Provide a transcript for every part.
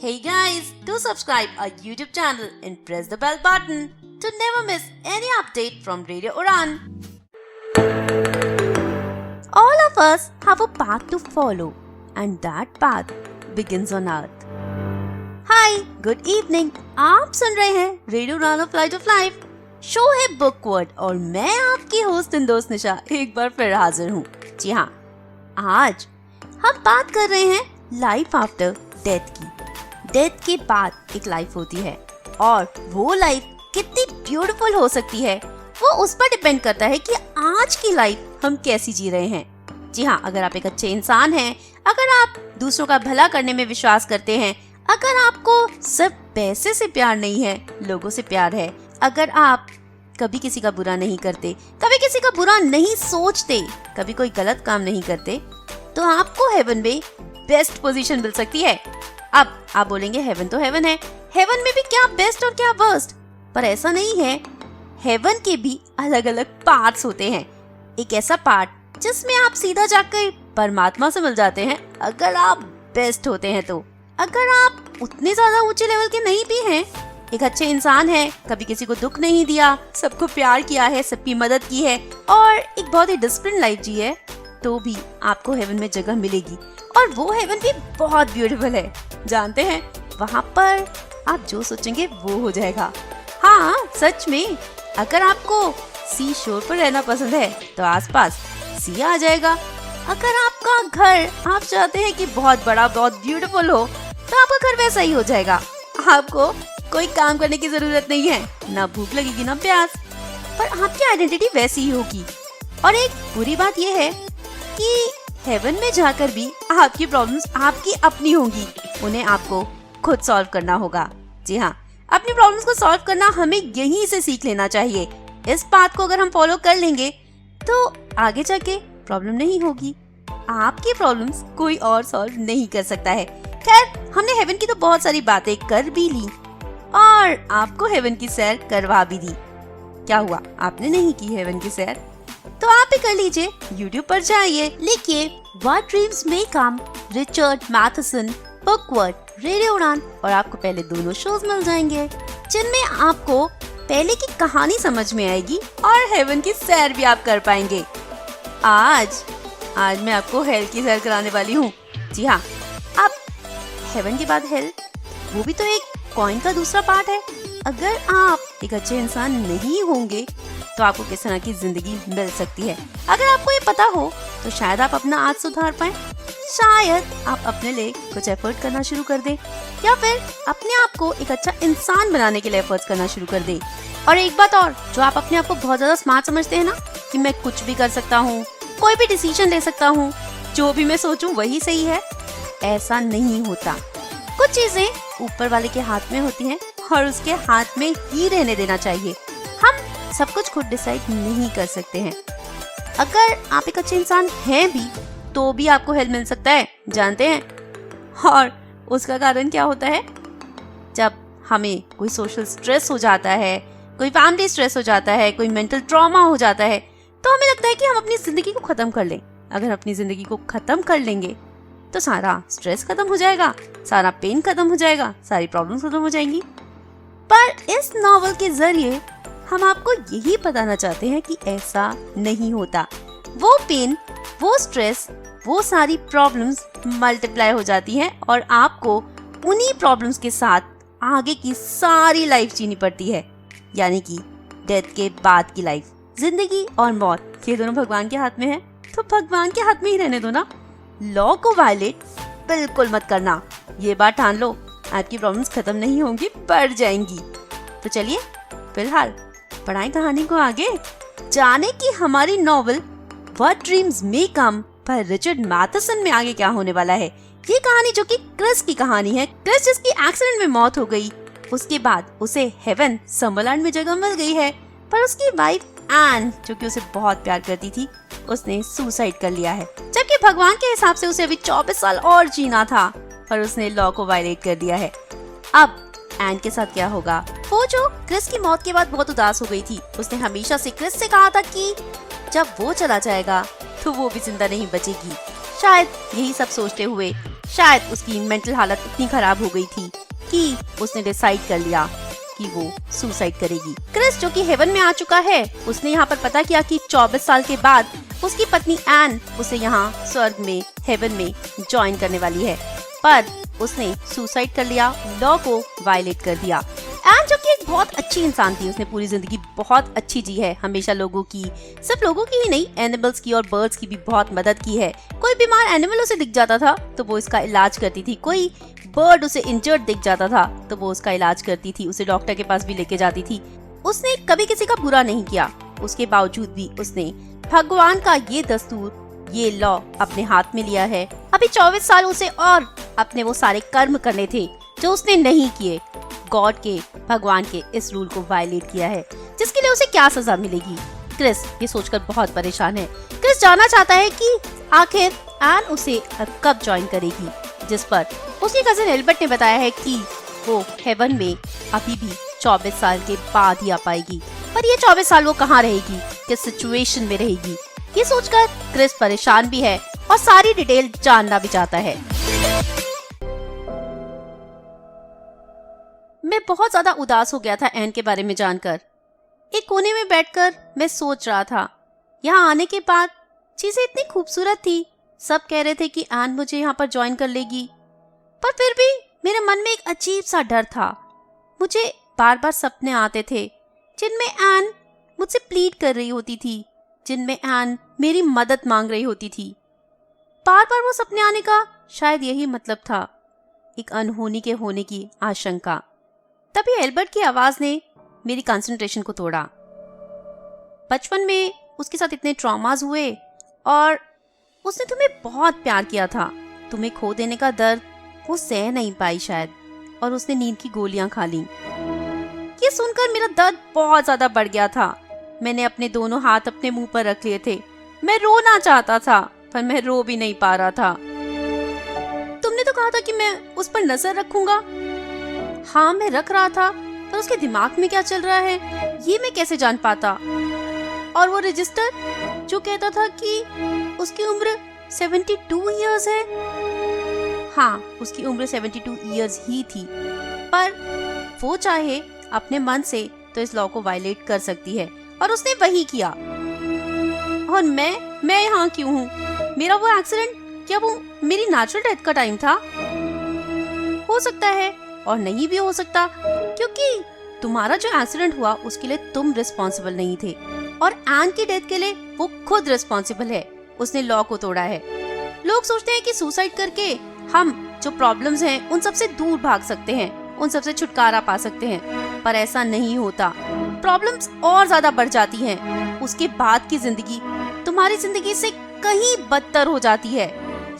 Hey guys, do subscribe our YouTube channel and press the bell button to never miss any update from Radio Udan. All of us have a path to follow and that path begins on earth. Hi, good evening. आप सुन रहे हैं radio उड़ान of flight of life. Show है बुकवर्ड और मैं आपकी host in दोस्त निशा एक बार फिर हाजिर हूँ. जी हाँ, आज हम बात कर रहे हैं लाइफ आफ्टर डेथ की. डेथ के बाद एक लाइफ होती है और वो लाइफ कितनी ब्यूटीफुल हो सकती है वो उस पर डिपेंड करता है कि आज की लाइफ हम कैसी जी रहे हैं. जी हाँ, अगर आप एक अच्छे इंसान हैं, अगर आप दूसरों का भला करने में विश्वास करते हैं, अगर आपको सिर्फ पैसे से प्यार नहीं है, लोगों से प्यार है, अगर आप कभी किसी का बुरा नहीं करते, कभी किसी का बुरा नहीं सोचते, कभी कोई गलत काम नहीं करते, तो आपको हेवन में बेस्ट पोजीशन मिल सकती है. अब आप बोलेंगे हेवन तो हेवन है, हेवन में भी क्या बेस्ट और क्या वर्स्ट, पर ऐसा नहीं है. हेवन के भी अलग अलग पार्ट्स होते हैं. एक ऐसा पार्ट जिसमें आप सीधा जाकर परमात्मा से मिल जाते हैं अगर आप बेस्ट होते हैं. तो अगर आप उतने ज्यादा ऊंचे लेवल के नहीं भी हैं, एक अच्छे इंसान है, कभी किसी को दुख नहीं दिया, सबको प्यार किया है, सबकी मदद की है और एक बहुत ही डिसिप्लिन लाइफ जी है, तो भी आपको हेवन में जगह मिलेगी. और वो हेवन भी बहुत ब्यूटीफुल है. जानते हैं, वहाँ पर आप जो सोचेंगे वो हो जाएगा. हाँ, सच में. अगर आपको सी शोर पर रहना पसंद है तो आसपास सी आ जाएगा. अगर आपका घर आप चाहते हैं कि बहुत बड़ा, बहुत ब्यूटीफुल हो, तो आपका घर वैसा ही हो जाएगा. आपको कोई काम करने की जरूरत नहीं है, ना भूख लगेगी ना प्यास, पर आपकी आइडेंटिटी वैसी ही होगी. और एक बुरी बात यह है कि हेवन में जाकर भी आपकी प्रॉब्लम्स आपकी अपनी होंगी, उन्हें आपको खुद सॉल्व करना होगा. जी हाँ, अपनी प्रॉब्लम्स को सॉल्व करना हमें यहीं से सीख लेना चाहिए. इस बात को अगर हम फॉलो कर लेंगे तो आगे जाके प्रॉब्लम नहीं होगी. आपकी प्रॉब्लम्स कोई और सॉल्व नहीं कर सकता है. खैर, हमने हेवन की तो बहुत सारी बातें कर भी ली और आपको हेवन की सैर करवा भी दी. क्या हुआ, आपने नहीं की हेवन की सैर? तो आप भी कर लीजिए. YouTube पर जाइए, लिखिए What Dreams May Come, Richard Matheson, बुकवर्ड, रेडियो उड़ान और आपको पहले दोनों शोज मिल जाएंगे जिनमें आपको पहले की कहानी समझ में आएगी और हेवन की सैर भी आप कर पाएंगे. आज मैं आपको हेल की सैर कराने वाली हूँ. जी हाँ, अब हेवन के बाद हेल, वो भी तो एक कॉइन का दूसरा पार्ट है. अगर आप एक अच्छे इंसान नहीं होंगे तो आपको किस तरह की जिंदगी मिल सकती है. अगर आपको ये पता हो तो शायद आप अपना आज सुधार पाएं, शायद आप अपने लिए कुछ एफर्ट करना शुरू कर दें, या फिर अपने आप को एक अच्छा इंसान बनाने के लिए एफर्ट्स करना शुरू कर दें. और एक बात और, जो आप अपने आप को बहुत ज्यादा स्मार्ट समझते हैं ना, कि मैं कुछ भी कर सकता हूँ, कोई भी डिसीजन ले सकता हूँ, जो भी मैं सोचूं वही सही है, ऐसा नहीं होता. कुछ चीजें ऊपर वाले के हाथ में होती हैं और उसके हाथ में ही रहने देना चाहिए. हम सब कुछ खुद डिसाइड नहीं कर सकते हैं. अगर आप एक अच्छे इंसान हैं भी तो भी आपको हेल्प मिल सकता है, जानते हैं. और उसका कारण क्या होता है? जब हमें कोई सोशल स्ट्रेस हो जाता है, कोई फैमिली स्ट्रेस हो जाता है, कोई मेंटल ट्रॉमा हो जाता है, तो हमें लगता है कि हम अपनी जिंदगी को खत्म कर लें. अगर अपनी जिंदगी को खत्म कर लेंगे तो सारा स्ट्रेस खत्म हो जाएगा, सारा पेन खत्म हो जाएगा, सारी प्रॉब्लम्स खत्म हो जाएंगी. पर इस नॉवल के जरिए हम आपको यही बताना चाहते हैं कि ऐसा नहीं होता. वो पेन, वो स्ट्रेस, वो सारी प्रॉब्लम्स मल्टीप्लाई हो जाती हैं और आपको उन्हीं प्रॉब्लम्स के साथ आगे की सारी लाइफ जीनी पड़ती है. यानी कि डेथ के बाद की लाइफ. जिंदगी और मौत ये दोनों भगवान के हाथ में है, तो भगवान के हाथ में ही रहने दो ना. लॉ को वायलेट बिल्कुल मत करना. ये बात ठान लो, आपकी प्रॉब्लम्स खत्म नहीं होंगी, बढ़ जाएंगी. तो चलिए फिलहाल पढ़ाई कहानी को आगे. जाने की हमारी novel What Dreams May Come पर रिचर्ड मैथसन में आगे क्या होने वाला है. ये कहानी जो कि क्रिस की कहानी है. क्रिस जिसकी एक्सीडेंट में मौत हो गई, उसके बाद उसे हेवन समरलैंड में जगह मिल गई है, पर उसकी वाइफ एन, जो कि उसे बहुत प्यार करती थी, उसने सुसाइड कर लिया है. जबकि भगवान के हिसाब से उसे अभी 24 साल और जीना था, पर उसने लॉ को वायलेट कर दिया है. अब एन के साथ क्या होगा? वो जो क्रिस की मौत के बाद बहुत उदास हो गई थी, उसने हमेशा से क्रिस से कहा था कि जब वो चला जाएगा तो वो भी जिंदा नहीं बचेगी. शायद यही सब सोचते हुए शायद उसकी मेंटल हालत इतनी खराब हो गई थी कि उसने डिसाइड कर लिया कि वो सुसाइड करेगी। क्रिस जो कि हेवन में आ चुका है, उसने यहाँ पर पता किया कि 24 साल के बाद उसकी पत्नी एन उसे यहाँ स्वर्ग में, हेवन में ज्वाइन करने वाली है, पर उसने सुसाइड कर लिया, लॉ को वायलेट कर दिया। एन जो कि एक बहुत अच्छी इंसान थी, उसने पूरी जिंदगी बहुत अच्छी जी है, हमेशा लोगों की, सिर्फ लोगों की ही नहीं, एनिमल्स की और बर्ड्स की भी बहुत मदद की है। कोई बीमार एनिमल उसे दिख जाता था तो वो इसका इलाज करती थी, कोई बर्ड उसे इंजर्ड दिख जाता था तो वो उसका इलाज करती थी, उसे डॉक्टर के पास भी लेके जाती थी। उसने कभी किसी का बुरा नहीं किया, उसके बावजूद भी उसने भगवान का ये दस्तूर, ये लॉ अपने हाथ में लिया है। अभी 24 साल उसे और अपने वो सारे कर्म करने थे जो उसने नहीं किए, गॉड के, भगवान के इस रूल को वायलेट किया है, जिसके लिए उसे क्या सजा मिलेगी। क्रिस ये सोचकर बहुत परेशान है। क्रिस जानना चाहता है कि आखिर एन उसे अब कब ज्वाइन करेगी, जिस पर उसके कजिन एल्बर्ट ने बताया है कि वो हेवन में अभी भी 24 साल के बाद ही आ पाएगी। पर ये 24 साल वो कहाँ रहेगी, किस सिचुएशन में रहेगी, ये सोचकर क्रिस परेशान भी है और सारी डिटेल जानना भी चाहता है। मैं बहुत ज्यादा उदास हो गया था एन के बारे में जानकर। एक कोने में बैठकर मैं सोच रहा था, यहाँ आने के बाद चीजें इतनी खूबसूरत थी, सब कह रहे थे कि एन मुझे यहाँ पर ज्वाइन कर लेगी, पर फिर भी मेरे मन में एक अजीब सा डर था। मुझे बार बार सपने आते थे जिनमें एन मुझसे प्लीड कर रही होती थी, जिनमें एन मेरी मदद मांग रही होती थी। बार बार वो सपने आने का शायद यही मतलब था, एक अनहोनी के होने की आशंका। तभी एल्बर्ट की आवाज ने मेरी कंसंट्रेशन को तोड़ा। बचपन में उसके साथ इतने ट्रॉमास हुए और उसने तुम्हें बहुत प्यार किया था, तुम्हें खो देने का दर्द वो सह नहीं पाई शायद, और उसने नींद की गोलियां खा ली। ये सुनकर मेरा दर्द बहुत ज्यादा बढ़ गया था। मैंने अपने दोनों हाथ अपने मुंह पर रख लिए थे। मैं रोना चाहता था पर मैं रो भी नहीं पा रहा था। तुमने तो कहा था कि मैं उस पर नजर रखूंगा। हाँ मैं रख रहा था, पर उसके दिमाग में क्या चल रहा है ये मैं कैसे जान पाता। और वो रजिस्टर जो कहता था कि उसकी उम्र 72 इयर्स है। हाँ उसकी उम्र 72 इयर्स ही थी, पर वो चाहे अपने मन से तो इस लॉ को वायलेट कर सकती है, और उसने वही किया। और मैं यहाँ क्यों हूँ? मेरा वो एक्सीडेंट, क्या वो मेरी नेचुरल डेथ का टाइम था? हो सकता है और नहीं भी हो सकता, क्योंकि तुम्हारा जो एक्सीडेंट हुआ उसके लिए तुम रिस्पॉन्सिबल नहीं थे, और एन की डेथ के लिए वो खुद रिस्पॉन्सिबल है। उसने लॉ को तोड़ा है। लोग सोचते हैं कि सुसाइड करके हम जो प्रॉब्लम्स हैं उन सबसे दूर भाग सकते हैं, उन सबसे छुटकारा पा सकते हैं, पर ऐसा नहीं होता। प्रॉब्लम्स और ज्यादा बढ़ जाती हैं। उसके बाद की जिंदगी तुम्हारी जिंदगी से कहीं बदतर हो जाती है,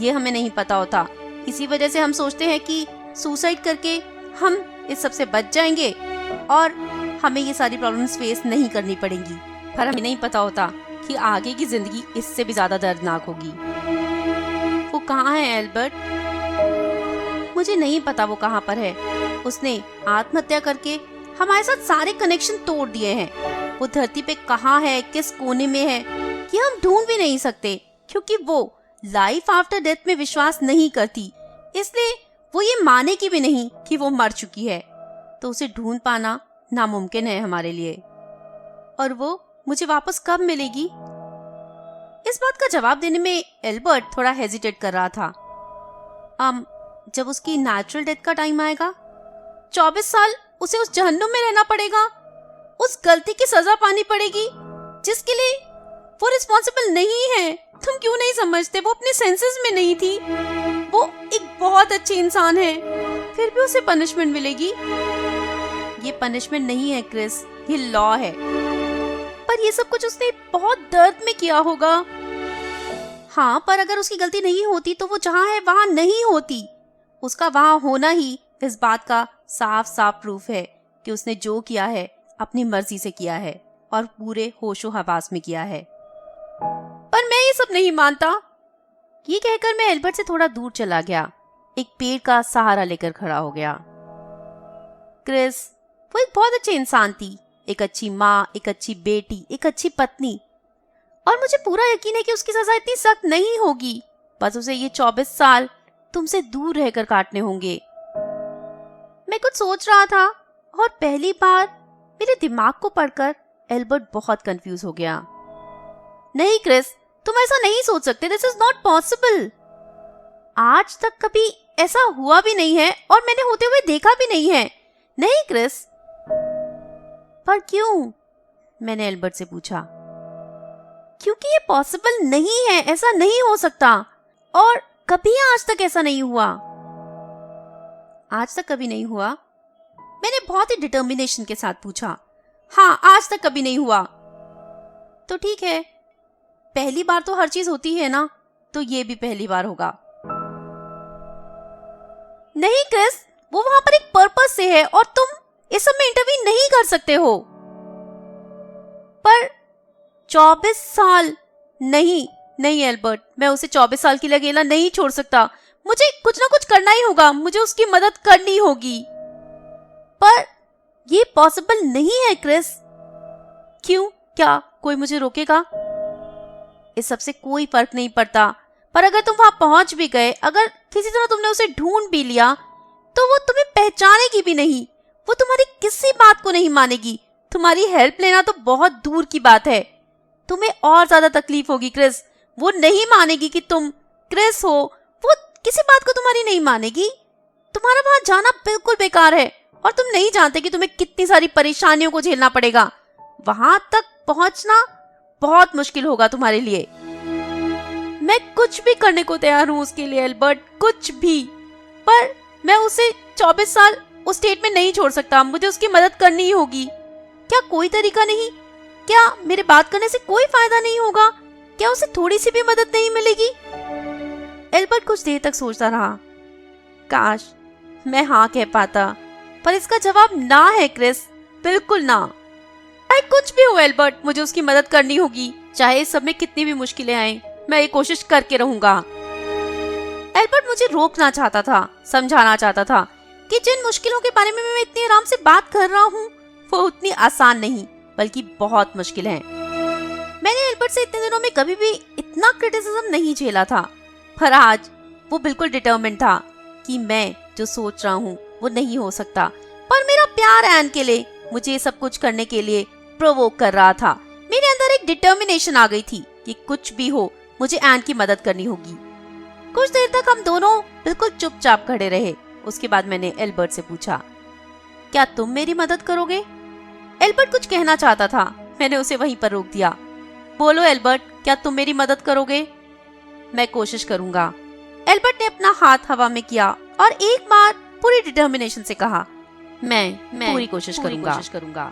ये हमें नहीं पता होता। इसी वजह से हम सोचते हैं कि सुसाइड करके हम इस सब से बच जाएंगे और हमें ये सारी प्रॉब्लम्स फेस नहीं करनी पड़ेंगी, पर हमें नहीं पता होता कि आगे की जिंदगी इससे भी ज्यादा दर्दनाक होगी। वो कहाँ है एल्बर्ट? मुझे नहीं पता वो कहाँ पर है। उसने आत्महत्या करके हमारे साथ सारे कनेक्शन तोड़ दिए हैं। वो धरती पे कहाँ है, किस कोने में है, ये हम ढूंढ भी नहीं सकते, क्योंकि वो लाइफ आफ्टर डेथ में विश्वास नहीं करती, इसलिए वो ये माने की भी नहीं कि वो मर चुकी है। तो उसे ढूंढ पाना नामुमकिन है हमारे लिए। और वो मुझे वापस कब मिलेगी? इस बात का जवाब देने में एल्बर्ट थोड़ा हेजिटेट कर रहा था। जब उसकी नेचुरल डेथ का टाइम आएगा, 24 साल उसे उस जहन्नुम में रहना पड़ेगा, उस गलती की सजा पानी पड़ेगी जिसके लिए वो रिस्पॉन्सिबल नहीं है। तुम क्यों नहीं समझते? वो अपने सेंसेस में नहीं थी। वो एक बहुत अच्छी इंसान है, फिर भी उसे पनिशमेंट मिलेगी। ये पनिशमेंट नहीं है क्रिस, ये लॉ है। पर ये सब कुछ उसने बहुत दर्द में किया होगा। हाँ, पर अगर उसकी गलती नहीं होती तो वो जहाँ है वहाँ नहीं होती। उसका वहाँ होना ही इस बात का साफ साफ प्रूफ है कि उसने जो किया है अपनी मर्जी से किया है और पूरे होशो हवास में किया है। पर मैं ये सब नहीं मानता। ये कहकर मैं एल्बर्ट से थोड़ा दूर चला गया, एक पेड़ का सहारा लेकर खड़ा हो गया। क्रिस वो एक बहुत अच्छी इंसान थी, एक अच्छी माँ, एक अच्छी बेटी, एक अच्छी पत्नी, और मुझे पूरा यकीन है कि उसकी सजा इतनी सख्त नहीं होगी। बस उसे ये 24 साल तुमसे दूर रहकर काटने होंगे। मैं कुछ सोच रहा था और पहली बार मेरे दिमाग को पढ़कर एल्बर्ट बहुत कंफ्यूज हो गया। नहीं क्रिस, तुम ऐसा नहीं सोच सकते, दिस इज नॉट पॉसिबल। आज तक कभी ऐसा हुआ भी नहीं है और मैंने होते हुए देखा भी नहीं है। नहीं क्रिस। पर क्यों? मैंने एल्बर्ट से पूछा। क्योंकि ये पॉसिबल नहीं है, ऐसा नहीं हो सकता और कभी आज तक ऐसा नहीं हुआ। आज तक कभी नहीं हुआ? मैंने बहुत ही डिटर्मिनेशन के साथ पूछा। हाँ, आज तक कभी नहीं हुआ। तो ठीक है, पहली बार तो हर चीज होती है ना, तो ये भी पहली बार होगा। नहीं क्रिस, वो वहां पर एक पर्पस से है और तुम इस सब में इंटरव्यू नहीं कर सकते हो। पर 24 साल? नहीं एल्बर्ट, मैं उसे 24 साल के लिए अकेला नहीं छोड़ सकता। मुझे कुछ ना कुछ करना ही होगा, मुझे उसकी मदद करनी होगी। पर ये पॉसिबल नहीं है क्रिस। क्यों? क्या कोई मुझे रोकेगा? इस सब से कोई फर्क नहीं पड़ता, पर अगर तुम वहां पहुंच भी गए, अगर किसी तरह तुमने उसे ढूंढ भी लिया, तो वो तुम्हें पहचानेगी भी नहीं। वो तुम्हारी किसी बात को नहीं मानेगी। तुम्हारी हेल्प लेना तो बहुत दूर की बात है, तुम्हें और ज्यादा तकलीफ होगी क्रिस। वो नहीं मानेगी कि तुम क्रिस हो, वो किसी बात को तुम्हारी नहीं मानेगी। तुम्हारा वहां जाना बिल्कुल बेकार है और तुम नहीं जानते कि तुम्हें कितनी सारी परेशानियों को झेलना पड़ेगा। वहां तक पहुंचना बहुत मुश्किल होगा तुम्हारे लिए। मैं कुछ भी करने को तैयार हूं उसके लिए एल्बर्ट, कुछ भी। पर मैं उसे 24 साल उस स्टेट में नहीं छोड़ सकता, मुझे उसकी मदद करनी ही होगी। क्या कोई तरीका नहीं? क्या मेरे बात करने से कोई फायदा नहीं होगा? क्या उसे थोड़ी सी भी मदद नहीं मिलेगी? एल्बर्ट कुछ देर तक सोचता रहा। काश मैं हाँ कह पाता, पर इसका जवाब ना है क्रिस, बिल्कुल ना। कुछ भी हो एल्बर्ट, मुझे उसकी मदद करनी होगी, चाहे इस सब में कितनी भी मुश्किलें आए, मैं ये कोशिश करके रहूंगा। एल्बर्ट मुझे रोकना चाहता था, समझाना चाहता था कि जिन मुश्किलों के बारे में मैं इतनी आराम से बात कर रहा हूँ, वो उतनी आसान नहीं बल्कि बहुत मुश्किल है। मैंने एल्बर्ट से इतने दिनों में कभी भी इतना क्रिटिसिज्म नहीं झेला था, पर आज वो बिल्कुल डिटरमिन्ड था कि मैं जो सोच रहा हूँ वो नहीं हो सकता। पर मेरा प्यार एन के लिए मुझे ये सब कुछ करने के लिए प्रोवोक कर रहा था। मेरे अंदर एक डिटर्मिनेशन आ गई थी कि कुछ भी हो मुझे एन की मदद करनी होगी। कुछ देर तक हम दोनों बिल्कुल चुपचाप खड़े रहे। उसके बाद मैंने एल्बर्ट से पूछा, क्या तुम मेरी मदद करोगे? एल्बर्ट कुछ कहना चाहता था, मैंने उसे वहीं पर रोक दिया। बोलो एल्बर्ट, क्या तुम मेरी मदद करोगे? मैं कोशिश करूंगा। एल्बर्ट ने अपना हाथ हवा में किया और एक बार पूरी डिटर्मिनेशन से कहा, मैं पूरी कोशिश करूंगा।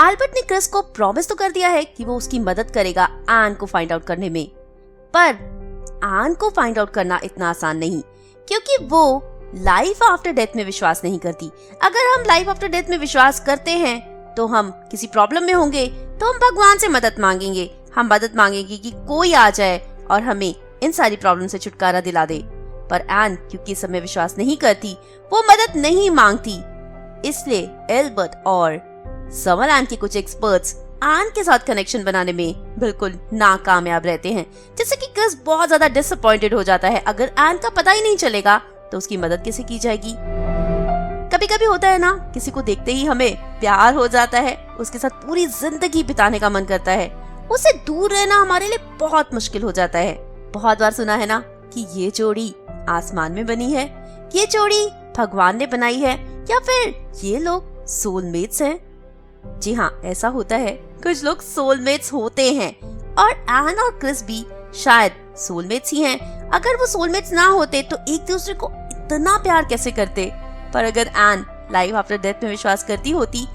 एल्बर्ट ने क्रिस को प्रॉमिस तो कर दिया है कि वो उसकी मदद करेगा एन को फाइंड आउट करने में, पर एन को फाइंड आउट करना इतना आसान नहीं, क्योंकि वो लाइफ आफ्टर डेथ में विश्वास नहीं करती। अगर हम लाइफ आफ्टर डेथ में विश्वास करते हैं तो हम किसी प्रॉब्लम में होंगे तो हम भगवान से मदद मांगेंगे। हम मदद मांगेंगे कि कोई आ जाए और हमें इन सारी प्रॉब्लम से छुटकारा दिला दे। पर एन क्योंकि इस समय विश्वास नहीं करती, वो मदद नहीं मांगती। इसलिए एल्बर्ट और समरलैंड के कुछ एक्सपर्ट्स एन के साथ कनेक्शन बनाने में बिल्कुल नाकामयाब रहते हैं, जिससे कि क्रिस बहुत ज्यादा डिसअपॉइंटेड हो जाता है। अगर एन का पता ही नहीं चलेगा तो उसकी मदद कैसे की जाएगी? कभी कभी होता है ना, किसी को देखते ही हमें प्यार हो जाता है, उसके साथ पूरी जिंदगी बिताने का मन करता है। उससे दूर रहना हमारे लिए बहुत मुश्किल हो जाता है। बहुत बार सुना है ना कि ये जोड़ी आसमान में बनी है, ये जोड़ी भगवान ने बनाई है, या फिर ये लोग सोलमेट्स हैं। जी हाँ, ऐसा होता है, कुछ लोग सोलमेट्स होते हैं और एन और क्रिस भी शायद सोलमेट्स ही हैं। अगर वो सोलमेट्स ना होते तो एक दूसरे को इतना प्यार कैसे करते? पर अगर एन लाइफ आफ्टर डेथ में विश्वास करती होती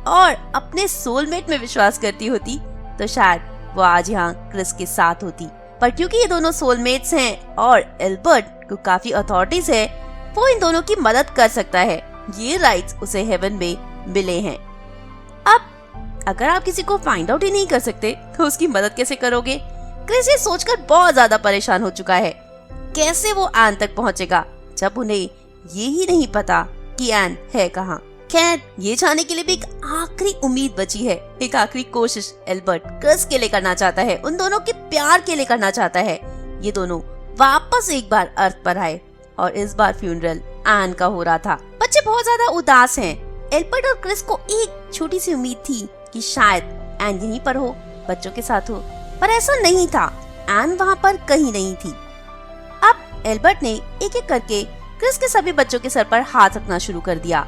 और अपने सोलमेट में विश्वास करती होती तो शायद वो आज यहाँ क्रिस के साथ होती। पर क्योंकि ये दोनों सोलमेट्स हैं और एल्बर्ट को काफी अथॉरिटीज है, वो इन दोनों की मदद कर सकता है। ये राइट्स उसे हेवन में मिले हैं। अब अगर आप किसी को फाइंड आउट ही नहीं कर सकते तो उसकी मदद कैसे करोगे? क्रिस ये सोचकर बहुत ज्यादा परेशान हो चुका है। कैसे वो एन तक पहुंचेगा जब उन्हें ये ही नहीं पता कि एन है कहाँ? खैर, ये जाने के लिए भी एक आखिरी उम्मीद बची है, एक आखिरी कोशिश एल्बर्ट क्रिस के लिए करना चाहता है, उन दोनों के प्यार के लिए करना चाहता है। ये दोनों वापस एक बार अर्थ पर आए और इस बार फ्यूनरल एन का हो रहा था। बच्चे बहुत ज्यादा उदास हैं। एल्बर्ट और क्रिस को एक छोटी सी उम्मीद थी कि शायद एन यहीं पर हो, बच्चों के साथ हो, पर ऐसा नहीं था। एन वहाँ पर कहीं नहीं थी। अब एल्बर्ट ने एक एक करके क्रिस के सभी बच्चों के सर पर हाथ रखना शुरू कर दिया।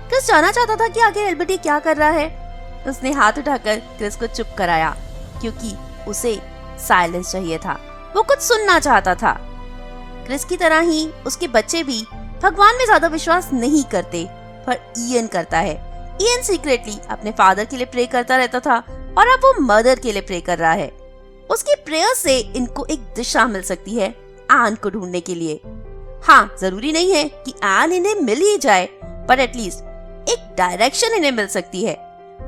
क्रिस जानना चाहता था कि आखिर एल्बर्ट ये क्या कर रहा है। उसने हाथ उठाकर क्रिस को चुप कराया क्योंकि उसे साइलेंस चाहिए था, वो कुछ सुनना चाहता था। क्रिस की तरह ही उसके बच्चे भी भगवान में ज्यादा विश्वास नहीं करते, पर इयन करता है। इयन सीक्रेटली अपने फादर के लिए प्रे करता रहता था और अब वो मदर के लिए प्रे कर रहा है। उसकी प्रेयर से इनको एक दिशा मिल सकती है एन को ढूंढने के लिए। हाँ, जरूरी नहीं है कि एन इन्हें मिल ही जाए, पर एटलीस्ट एक डायरेक्शन इन्हें मिल सकती है।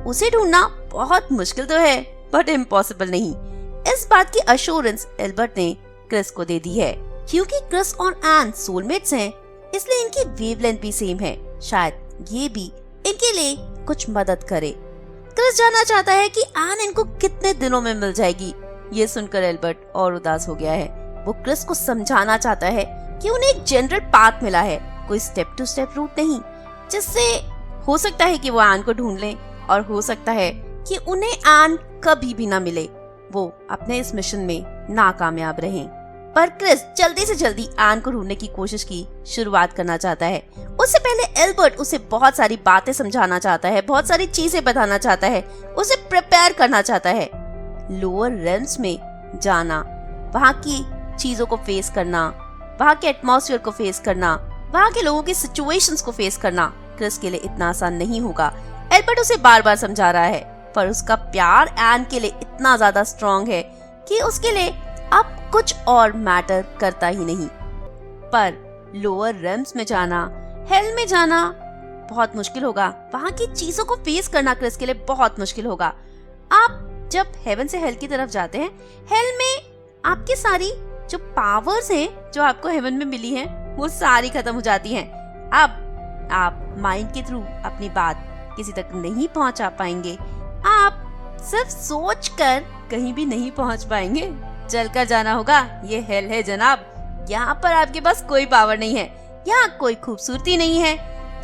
उसे ढूंढना बहुत मुश्किल तो है, बट इम्पॉसिबल नहीं। इस बात की अश्योरेंस एल्बर्ट ने क्रिस को दे दी है। क्योंकि क्रिस और एन सोलमेट्स हैं, इसलिए इनकी वेवलेंथ भी सेम है। शायद ये भी इनके लिए कुछ मदद करे। क्रिस जानना चाहता है कि एन इनको कितने दिनों में मिल जाएगी। ये सुनकर एल्बर्ट और उदास हो गया है। वो क्रिस को समझाना चाहता है कि उन्हें एक जनरल पाथ मिला है, कोई स्टेप टू स्टेप रूट नहीं, जिससे हो सकता है कि वो एन को ढूंढ लें और हो सकता है कि उन्हें एन कभी भी ना मिले, वो अपने इस मिशन में नाकामयाब रहें। पर क्रिस जल्दी से जल्दी एन को ढूंढने की कोशिश की शुरुआत करना चाहता है। उससे पहले एल्बर्ट उसे बहुत सारी बातें समझाना चाहता है, बहुत सारी चीजें बताना चाहता है, उसे प्रिपेयर करना चाहता है। लोअर रेल्म्स में जाना, वहाँ की चीजों को फेस करना, वहाँ के एटमॉस्फेयर को फेस करना, वहाँ के लोगों की सिचुएशंस को फेस करना क्रिस के लिए इतना आसान नहीं होगा। एल्बर्ट उसे बार बार समझा रहा है, पर उसका प्यार एन के लिए इतना ज्यादा स्ट्रॉन्ग है कि उसके लिए अब कुछ और मैटर करता ही नहीं। पर लोअर रेल्म्स में जाना, हेल में जाना बहुत मुश्किल होगा। वहाँ की चीजों को फेस करना क्रिस के लिए बहुत मुश्किल होगा। आप जब हेवन से हेल की तरफ जाते हैं, हेल में आपकी सारी जो पावर्स हैं जो आपको हेवन में मिली हैं, वो सारी खत्म हो जाती हैं। अब आप माइंड के थ्रू अपनी बात किसी तक नहीं पहुंचा पाएंगे। आप सिर्फ सोचकर कहीं भी नहीं पहुंच पाएंगे, चलकर जाना होगा। ये हेल है जनाब। यहाँ पर आपके पास कोई पावर नहीं है, यहाँ कोई खूबसूरती नहीं है,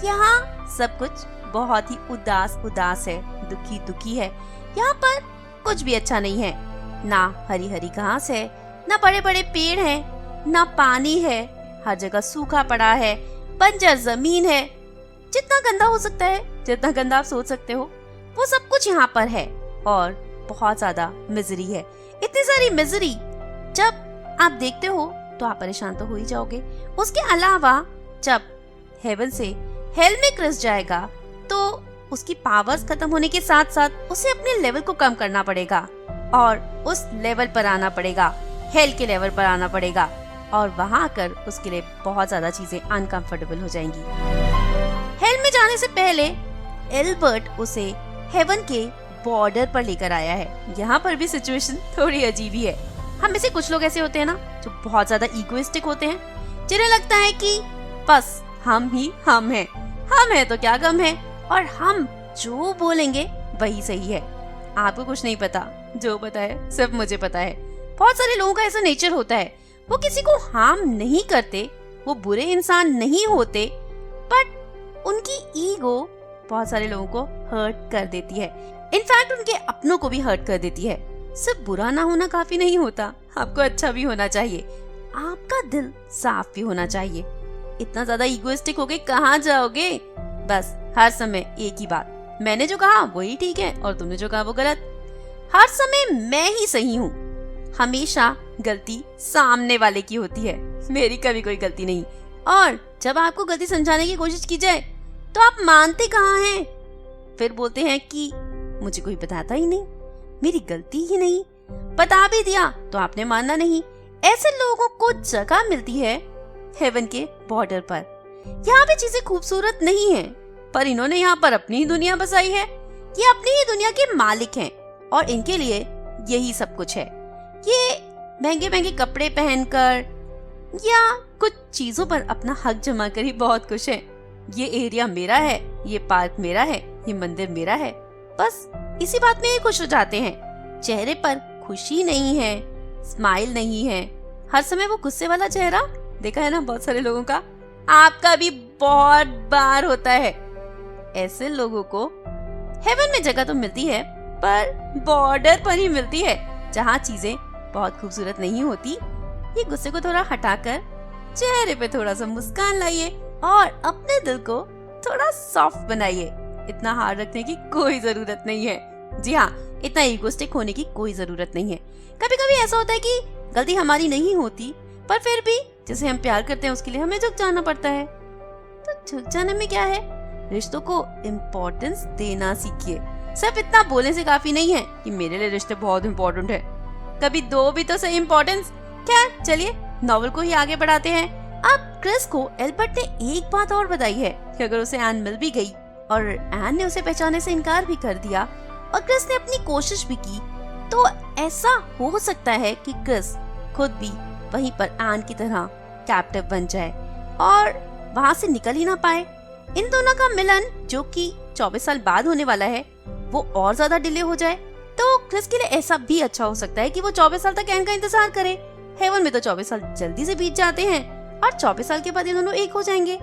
यहाँ सब कुछ बहुत ही उदास उदास है, दुखी दुखी है। यहाँ पर कुछ भी अच्छा नहीं है। ना हरी हरी घास है, ना बड़े बड़े पेड़ हैं, ना पानी है, हर जगह सूखा पड़ा है, बंजर जमीन है। जितना गंदा हो सकता है, जितना गंदा आप सोच सकते हो, वो सब कुछ यहाँ पर है। और बहुत ज्यादा मिजरी है, इतनी सारी मिजरी। जब आप देखते हो तो आप परेशान तो हो ही जाओगे। उसके अलावा जब हेवन से हेल में क्रिस जाएगा तो उसकी पावर्स खत्म होने के साथ साथ उसे अपने लेवल को कम करना पड़ेगा और उस लेवल पर आना पड़ेगा, हेल के लेवल पर आना पड़ेगा। और वहां आकर उसके लिए बहुत ज्यादा चीजें अनकंफर्टेबल हो जाएंगी। हेल में जाने से पहले एल्बर्ट उसे हेवन के बॉर्डर पर लेकर आया है। यहाँ पर भी सिचुएशन थोड़ी अजीब ही है। हम में से कुछ लोग ऐसे होते हैं ना, जो बहुत ज्यादा इगोइस्टिक होते हैं, जिन्हें लगता है कि बस हम ही हम हैं, हम हैं तो क्या गम है, और हम जो बोलेंगे वही सही है। आपको कुछ नहीं पता, जो पता है सिर्फ मुझे पता है। बहुत सारे लोगों का ऐसा नेचर होता है, वो किसी को हार्म नहीं करते, वो बुरे इंसान नहीं होते, बट उनकी ईगो बहुत सारे लोगों को हर्ट कर देती है। इनफैक्ट उनके अपनों को भी हर्ट कर देती है। सिर्फ बुरा ना होना काफी नहीं होता, आपको अच्छा भी होना चाहिए, आपका दिल साफ भी होना चाहिए। इतना ज्यादा इगोइस्टिक होके कहाँ जाओगे? बस हर समय एक ही बात, मैंने जो कहा वही ठीक है और तुमने जो कहा वो गलत। हर समय मैं ही सही हूँ। हमेशा गलती सामने वाले की होती है, मेरी कभी कोई गलती नहीं। और जब आपको गलती समझाने की कोशिश की जाए तो आप मानते कहाँ हैं? फिर बोलते हैं कि मुझे कोई बताता ही नहीं, मेरी गलती ही नहीं, बता भी दिया तो आपने मानना नहीं। ऐसे लोगों को जगह मिलती है हेवन के बॉर्डर पर। यहाँ पे चीजें खूबसूरत नहीं है, पर इन्होंने यहाँ पर अपनी ही दुनिया बसाई है। ये अपनी ही दुनिया के मालिक हैं और इनके लिए यही सब कुछ है। ये महंगे महंगे कपड़े पहनकर या कुछ चीजों पर अपना हक जमा कर ही बहुत खुश है। ये एरिया मेरा है, ये पार्क मेरा है, ये मंदिर मेरा है। बस इसी बात में ये खुश हो जाते हैं। चेहरे पर खुशी नहीं है, स्माइल नहीं है, हर समय वो गुस्से वाला चेहरा। देखा है ना बहुत सारे लोगों का, आपका भी बहुत बार होता है। ऐसे लोगों को हेवन में जगह तो मिलती है, पर बॉर्डर पर ही मिलती है, जहाँ चीजें बहुत खूबसूरत नहीं होती। ये गुस्से को थोड़ा हटाकर चेहरे पे थोड़ा सा मुस्कान लाइए और अपने दिल को थोड़ा सॉफ्ट बनाइए। इतना हार्ड रखने की कोई जरूरत नहीं है। जी हाँ, इतना इगोस्टिक होने की कोई जरूरत नहीं है। कभी कभी ऐसा होता है कि गलती हमारी नहीं होती, पर फिर भी जिसे हम प्यार करते हैं उसके लिए हमें झुक जाना पड़ता है। तो झुक जाने में क्या है, रिश्तों को इम्पोर्टेंस देना सीखिए। सिर्फ इतना बोलने से काफी नहीं है कि मेरे लिए रिश्ते बहुत इम्पोर्टेंट है। कभी दो भी तो सही इम्पोर्टेंस। खैर चलिए नॉवल को ही आगे बढ़ाते हैं। अब क्रिस को एल्बर्ट ने एक बात और बताई है कि अगर उसे एन मिल भी गई और एन ने उसे पहचानने से इनकार भी कर दिया और क्रिस ने अपनी कोशिश भी की, तो ऐसा हो सकता है कि क्रिस खुद भी वहीं पर एन की तरह कैप्टिव बन जाए और वहाँ से निकल ही ना पाए। इन दोनों का मिलन जो कि 24 साल बाद होने वाला है, वो और ज्यादा डिले हो जाए। तो क्रिस के लिए ऐसा भी अच्छा हो सकता है कि वो 24 साल तक एन का इंतजार करे। हेवन में तो 24 साल जल्दी से बीत जाते हैं और 24 साल के बाद ये दोनों एक हो जाएंगे।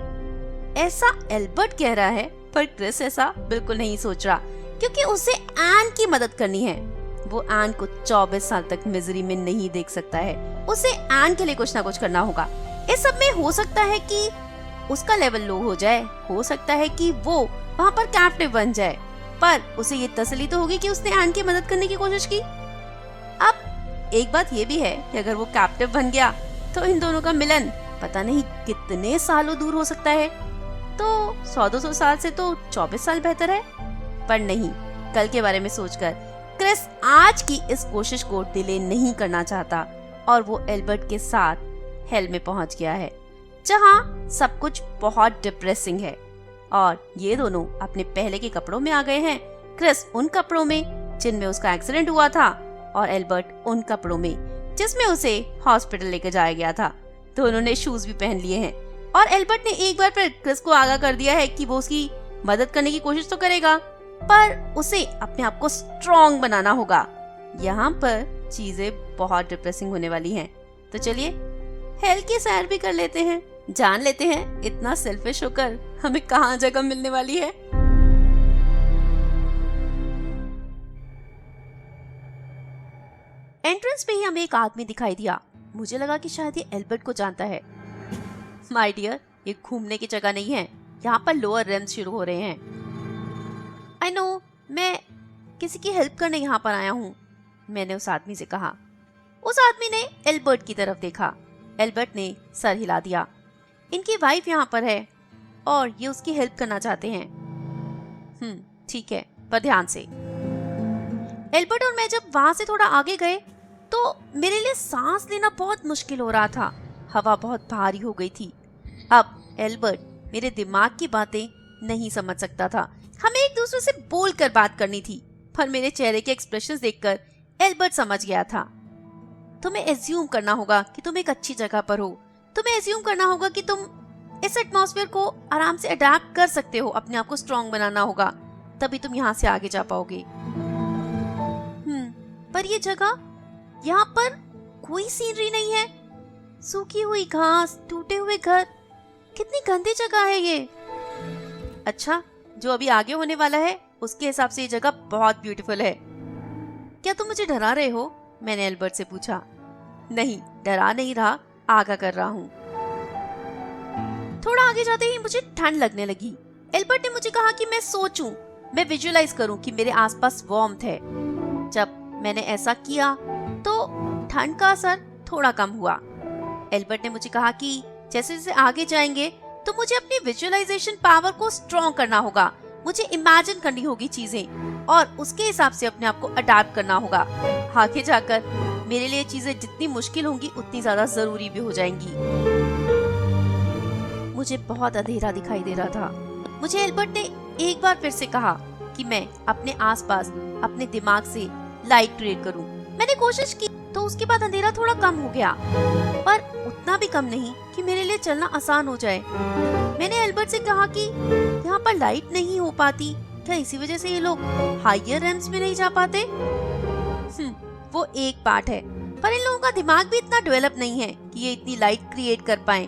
ऐसा एल्बर्ट कह रहा है, पर क्रिस ऐसा बिल्कुल नहीं सोच रहा, क्योंकि उसे एन की मदद करनी है। वो एन को 24 साल तक मिजरी में नहीं देख सकता है। उसे एन के लिए कुछ ना कुछ करना होगा। इस सब में हो सकता है कि उसका लेवल लो हो जाए, हो सकता है कि वो वहाँ पर कैप्टिव बन जाए, पर उसे ये तसल्ली तो होगी कि उसने एन की मदद करने की कोशिश की। अब एक बात ये भी है कि अगर वो कैप्टिव बन गया तो इन दोनों का मिलन पता नहीं कितने सालों दूर हो सकता है। तो 100-200 साल से तो 24 साल बेहतर है। पर नहीं, कल के बारे में सोचकर क्रिस आज की इस कोशिश को डिले नहीं करना चाहता और वो एल्बर्ट के साथ हेल में पहुंच गया है, जहां सब कुछ बहुत डिप्रेसिंग है और ये दोनों अपने पहले के कपड़ों में आ गए हैं। क्रिस उन कपड़ों में जिनमें उसका एक्सीडेंट हुआ था और एल्बर्ट उन कपड़ों में जिसमें उसे हॉस्पिटल लेकर जाया गया था। दोनों ने शूज भी पहन लिए हैं और एल्बर्ट ने एक बार फिर क्रिस को आगाह कर दिया है कि वो उसकी मदद करने की कोशिश तो करेगा, पर उसे अपने आप को स्ट्रॉन्ग बनाना होगा। यहाँ पर चीजें बहुत डिप्रेसिंग होने वाली हैं। तो चलिए हेल की सैर भी कर लेते हैं, जान लेते हैं इतना सेल्फिश होकर हमें कहाँ जगह मिलने वाली है। एंट्रेंस पे ही हमें एक आदमी दिखाई दिया। मुझे लगा कि शायद ये एल्बर्ट को जानता है। माय डियर, ये घूमने की जगह नहीं है, यहाँ पर लोअर रेम्स शुरू हो रहे हैं। आई नो, मैं किसी की हेल्प करने यहाँ पर आया हूँ, मैंने उस आदमी से कहा। उस आदमी ने एल्बर्ट की तरफ देखा। एल्बर्ट ने सर हिला दिया। इनकी वाइफ यहाँ पर है और ये उसकी हेल्प करना चाहते हैं। ठीक है, पर ध्यान से। एल्बर्ट और मैं जब वहां से थोड़ा आगे गए तो मेरे लिए सांस लेना बहुत मुश्किल हो रहा था। हवा बहुत भारी हो गई थी। अब एल्बर्ट मेरे दिमाग की बातें नहीं समझ सकता था। हमें एक दूसरे से बोलकर बात करनी थी, पर मेरे चेहरे के एक्सप्रेशंस देखकर एल्बर्ट समझ गया था। तुम्हें एज्यूम करना होगा कि तुम एक अच्छी जगह पर हो। तुम्हें एज्यूम करना होगा कि तुम इस एटमॉस्फेयर को आराम से अडैप्ट कर सकते हो। अपने आप को स्ट्रॉन्ग बनाना होगा, तभी तुम यहाँ से आगे जा पाओगे। पर ये जगह, यहाँ पर कोई सीनरी नहीं है। सूखी हुई घास, टूटे हुए घर, कितनी गंदी जगह है ये। अच्छा, जो अभी आगे होने वाला है उसके हिसाब से ये जगह बहुत ब्यूटीफुल है। क्या तुम मुझे डरा रहे हो? मैंने एल्बर्ट से पूछा। नहीं, डरा नहीं रहा, आगाह कर रहा हूँ। थोड़ा आगे जाते ही मुझे ठंड लगने लगी। एल्बर्ट ने मुझे कहा कि मैं सोचूं, मैं विजुअलाइज करूं कि मेरे आसपास वार्मथ है। जब मैंने ऐसा किया तो ठंड का असर थोड़ा कम हुआ। एल्बर्ट ने मुझे कहा कि जैसे जैसे आगे जाएंगे तो मुझे अपनी विजुअलाइजेशन पावर को स्ट्रॉन्ग करना होगा। मुझे इमेजिन करनी होगी चीजें और उसके हिसाब से अपने आप को अडैप्ट करना होगा। आगे जाकर मेरे लिए चीजें जितनी मुश्किल होंगी उतनी ज्यादा जरूरी भी हो जाएंगी। मुझे बहुत अंधेरा दिखाई दे रहा था। मुझे एल्बर्ट ने एक बार फिर से कहा कि मैं अपने आसपास अपने दिमाग से लाइट क्रिएट करूं। मैंने कोशिश की तो उसके बाद अंधेरा थोड़ा कम हो गया, पर उतना भी कम नहीं कि मेरे लिए चलना आसान हो जाए। मैंने एल्बर्ट से कहा कि यहाँ पर लाइट नहीं हो पाती, क्या इसी वजह से ये लोग हायर रेम्स में नहीं जा पाते? वो एक पार्ट है, पर इन लोगों का दिमाग भी इतना डेवलप नहीं है कि ये इतनी लाइट क्रिएट कर पाएं।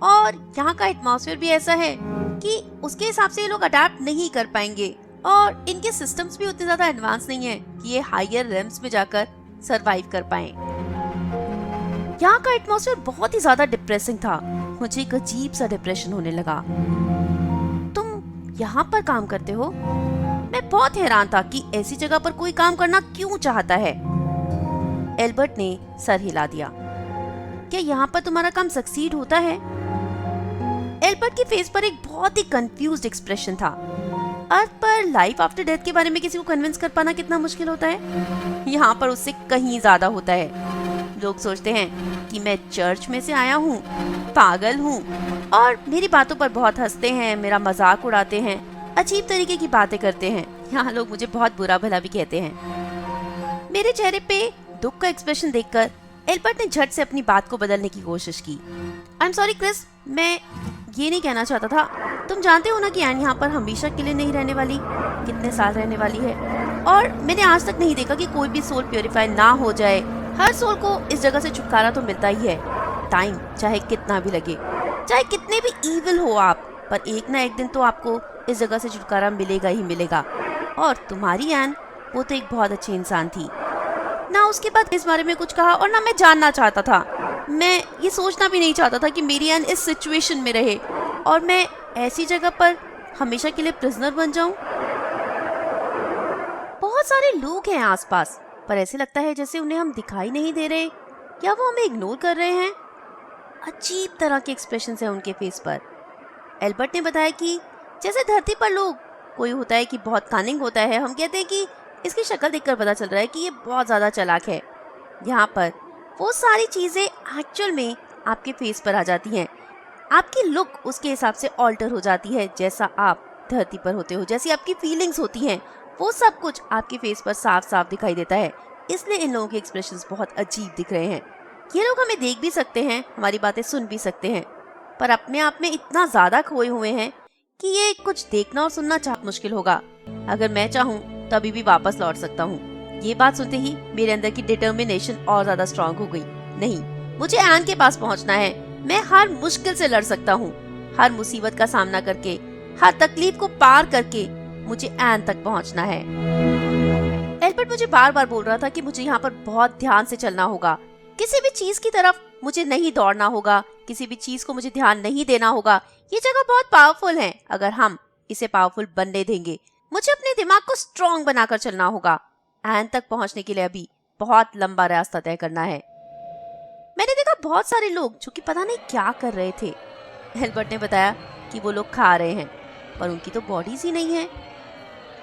और यहाँ का एटमॉस्फेयर भी ऐसा है कि उसके हिसाब से ये लोग अडेप्ट नहीं कर पाएंगे, और इनके सिस्टम्स भी उतने ज्यादा एडवांस नहीं है कि ये हायर रेम्स में जाकर सरवाइव कर पाएं। यहाँ का एटमॉस्फेयर बहुत ही ज्यादा डिप्रेसिंग था। मुझे एक अजीब सा डिप्रेशन होने लगा। तुम यहाँ पर काम करते हो? मैं बहुत हैरान था कि ऐसी जगह पर कोई काम करना क्यों चाहता है। एल्बर्ट ने सर हिला दिया। क्या यहाँ पर तुम्हारा काम सक्सीड होता है? एल्बर्ट की फेस पर एक बहुत ही कंफ्यूज्ड एक्सप्रेशन था। अर्थ पर लाइफ आफ्टर डेथ के बारे में किसी को कन्विंस कर पाना कितना मुश्किल होता है, यहाँ पर उससे कहीं ज्यादा होता है। लोग सोचते हैं कि मैं चर्च में से आया हूँ, पागल हूँ, और मेरी बातों पर बहुत हंसते हैं, मेरा मजाक उड़ाते हैं, अजीब तरीके की बातें करते हैं। यहाँ लोग मुझे बहुत बुरा भला भी कहते हैं। मेरे चेहरे पे दुख का एक्सप्रेशन देखकर एल्बर्ट ने झट से अपनी बात को बदलने की कोशिश की। आई एम सॉरी क्रिस, मैं ये नहीं कहना चाहता था। तुम जानते हो ना कि एन यहाँ पर हमेशा के लिए नहीं रहने वाली, कितने साल रहने वाली है, और मैंने आज तक नहीं देखा कि कोई भी सोल प्योरीफाई ना हो जाए। हर सोल को इस जगह से छुटकारा तो मिलता ही है, टाइम चाहे कितना भी लगे, चाहे कितने भी ईविल हो आप, पर एक ना एक दिन तो आपको इस जगह से छुटकारा मिलेगा ही मिलेगा। और तुम्हारी एन, वो तो एक बहुत अच्छी इंसान थी ना। उसके बाद इस बारे में कुछ कहा, और ना मैं जानना चाहता था। मैं ये सोचना भी नहीं चाहता था कि मेरी एन इस सिचुएशन में रहे और मैं ऐसी जगह पर हमेशा के लिए प्रिजनर बन जाऊं। बहुत सारे लोग हैं आसपास, पर ऐसे लगता है जैसे उन्हें हम दिखाई नहीं दे रहे, या वो हमें इग्नोर कर रहे हैं। अजीब तरह के एक्सप्रेशंस हैं उनके फेस पर। एल्बर्ट ने बताया कि जैसे धरती पर लोग, कोई होता है कि बहुत कनिंग होता है, हम कहते हैं कि इसकी शक्ल देखकर पता चल रहा है कि ये बहुत ज्यादा चालाक है। यहाँ पर वो सारी चीजें एक्चुअल में आपके फेस पर आ जाती हैं। आपकी लुक उसके हिसाब से ऑल्टर हो जाती है, जैसा आप धरती पर होते हो, जैसी आपकी फीलिंग्स होती हैं, वो सब कुछ आपके फेस पर साफ साफ दिखाई देता है। इसलिए इन लोगों के एक्सप्रेशंस बहुत अजीब दिख रहे हैं। ये लोग हमें देख भी सकते हैं, हमारी बातें सुन भी सकते हैं, पर अपने आप में इतना ज्यादा खोए हुए हैं कि ये कुछ देखना और सुनना बहुत मुश्किल होगा। अगर मैं चाहूँ तभी भी वापस लौट सकता हूँ। ये बात सुनते ही मेरे अंदर की डिटर्मिनेशन और ज्यादा स्ट्रांग हो गई। नहीं, मुझे एन के पास पहुँचना है। मैं हर मुश्किल से लड़ सकता हूँ, हर मुसीबत का सामना करके, हर तकलीफ को पार करके मुझे एन तक पहुँचना है। एल्बर्ट मुझे बार बार बोल रहा था कि मुझे यहाँ पर बहुत ध्यान से चलना होगा, किसी भी चीज की तरफ मुझे नहीं दौड़ना होगा, किसी भी चीज को मुझे ध्यान नहीं देना होगा। ये जगह बहुत पावरफुल है, अगर हम इसे पावरफुल बनने देंगे। मुझे अपने दिमाग को स्ट्रॉन्ग बनाकर चलना होगा। एन तक पहुंचने के लिए अभी बहुत लंबा रास्ता तय करना है। मैंने देखा बहुत सारे लोग जो कि पता नहीं क्या कर रहे थे। एल्बर्ट ने बताया कि वो लोग खा रहे हैं, पर उनकी तो बॉडीज ही नहीं है।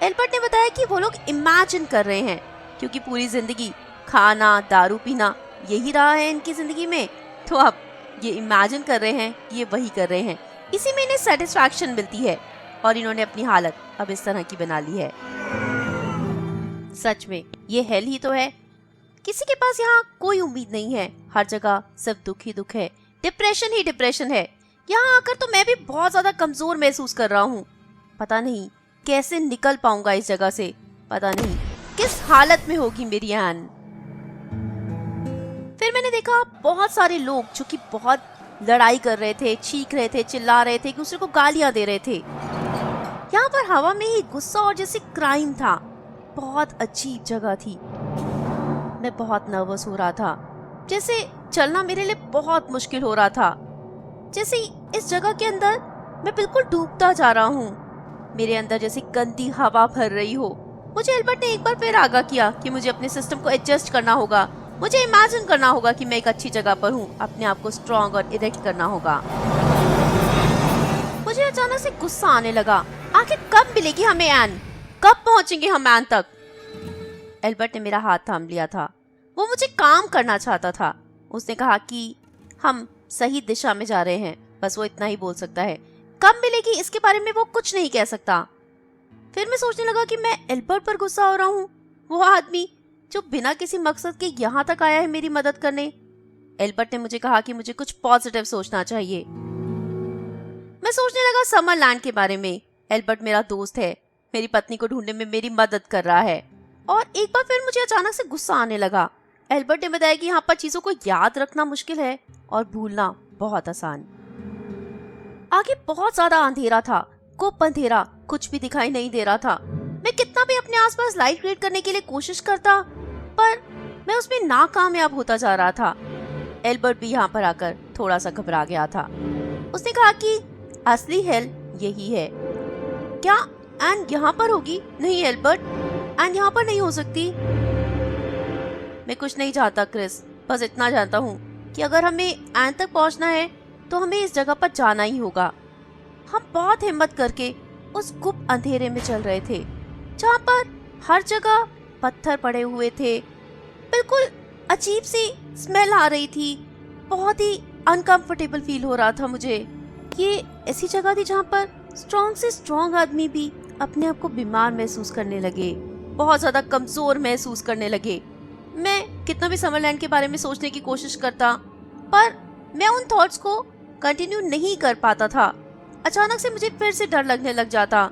एल्बर्ट ने बताया कि वो लोग इमेजिन कर रहे हैं, क्योंकि पूरी जिंदगी खाना, दारू पीना यही रहा है इनकी जिंदगी में, तो अब ये इमेजिन कर रहे हैं, ये वही कर रहे हैं, इसी में इन्हें सेटिस्फैक्शन मिलती है, और इन्होंने अपनी हालत अब इस तरह की बना ली है। सच में ये हेल ही तो है। किसी के पास यहाँ कोई उम्मीद नहीं है, हर जगह सिर्फ दुख ही दुख है, डिप्रेशन ही डिप्रेशन है। यहाँ आकर तो मैं भी बहुत ज्यादा कमजोर महसूस कर रहा हूँ। पता नहीं कैसे निकल पाऊंगा इस जगह से, पता नहीं किस हालत में होगी मेरी एन। फिर मैंने देखा बहुत सारे लोग जो कि बहुत लड़ाई कर रहे थे, चीख रहे थे, चिल्ला रहे थे, एक दूसरे को गालियां दे रहे थे। यहाँ पर हवा में ही गुस्सा और जैसे क्राइम था। बहुत अजीब जगह थी। मैं बहुत नर्वस हो रहा था, जैसे चलना मेरे लिए बहुत मुश्किल हो रहा था, जैसे इस जगह के अंदर मैं बिल्कुल डूबता जा रहा हूँ। मेरे अंदर जैसे गंदी हवा भर रही हो। मुझे एल्बर्ट ने एक बार फिर आगाह किया कि मुझे अपने सिस्टम को एडजस्ट करना होगा, मुझे इमेजिन करना होगा कि मैं एक अच्छी जगह पर हूँ, अपने आप को स्ट्रॉन्ग और इरेक्ट करना होगा। मुझे अचानक से गुस्सा आने लगा। आखिर कब मिलेगी हमें एन? कब पहुंचेंगे हम एन तक? एल्बर्ट ने मेरा हाथ थाम लिया था। वो मुझे काम करना चाहता था। उसने कहा कि हम सही दिशा में जा रहे हैं, बस वो इतना ही बोल सकता है। कब मिलेगी इसके बारे में वो कुछ नहीं कह सकता। फिर मैं सोचने लगा कि मैं एल्बर्ट पर गुस्सा हो रहा हूँ, वो आदमी जो बिना किसी मकसद के यहाँ तक आया है मेरी मदद करने। एल्बर्ट ने मुझे कहा कि मुझे कुछ पॉजिटिव सोचना चाहिए। मैं सोचने लगा समरलैंड के बारे में। एल्बर्ट मेरा दोस्त है, मेरी पत्नी को ढूंढने में मेरी मदद कर रहा है। और एक बार फिर मुझे अचानक से गुस्सा आने लगा। एल्बर्ट ने बताया कि यहाँ पर चीजों को याद रखना मुश्किल है और भूलना बहुत आसान। आगे बहुत ज्यादा अंधेरा था, खूब अंधेरा, कुछ भी दिखाई नहीं दे रहा था। मैं कितना भी अपने आसपास लाइट क्रिएट करने के लिए कोशिश करता, पर मैं उसमें नाकामयाब होता जा रहा था। एल्बर्ट भी यहाँ पर आकर थोड़ा सा घबरा गया था। उसने कहा कि असली हेल यही है। क्या एन यहाँ पर होगी? नहीं एल्बर्ट, एन यहाँ पर नहीं हो सकती। मैं कुछ नहीं चाहता क्रिस, बस इतना जानता हूँ कि अगर हमें एन तक पहुँचना है तो हमें इस जगह पर जाना ही होगा। हम बहुत हिम्मत करके उस गुप्त अंधेरे में चल रहे थे, जहाँ पर हर जगह पत्थर पड़े हुए थे। बिल्कुल अजीब सी स्मेल आ रही थी, बहुत ही अनकंफर्टेबल फील हो रहा था मुझे। ये ऐसी जगह थी जहाँ पर स्ट्रॉन्ग से स्ट्रॉन्ग आदमी भी अपने आप को बीमार महसूस करने लगे, बहुत ज्यादा कमजोर महसूस करने लगे। मैं कितना भी समरलैंड के बारे में सोचने की कोशिश करता, पर मैं उन थॉट्स को कंटिन्यू नहीं कर पाता था। अचानक से मुझे फिर से डर लगने लग जाता,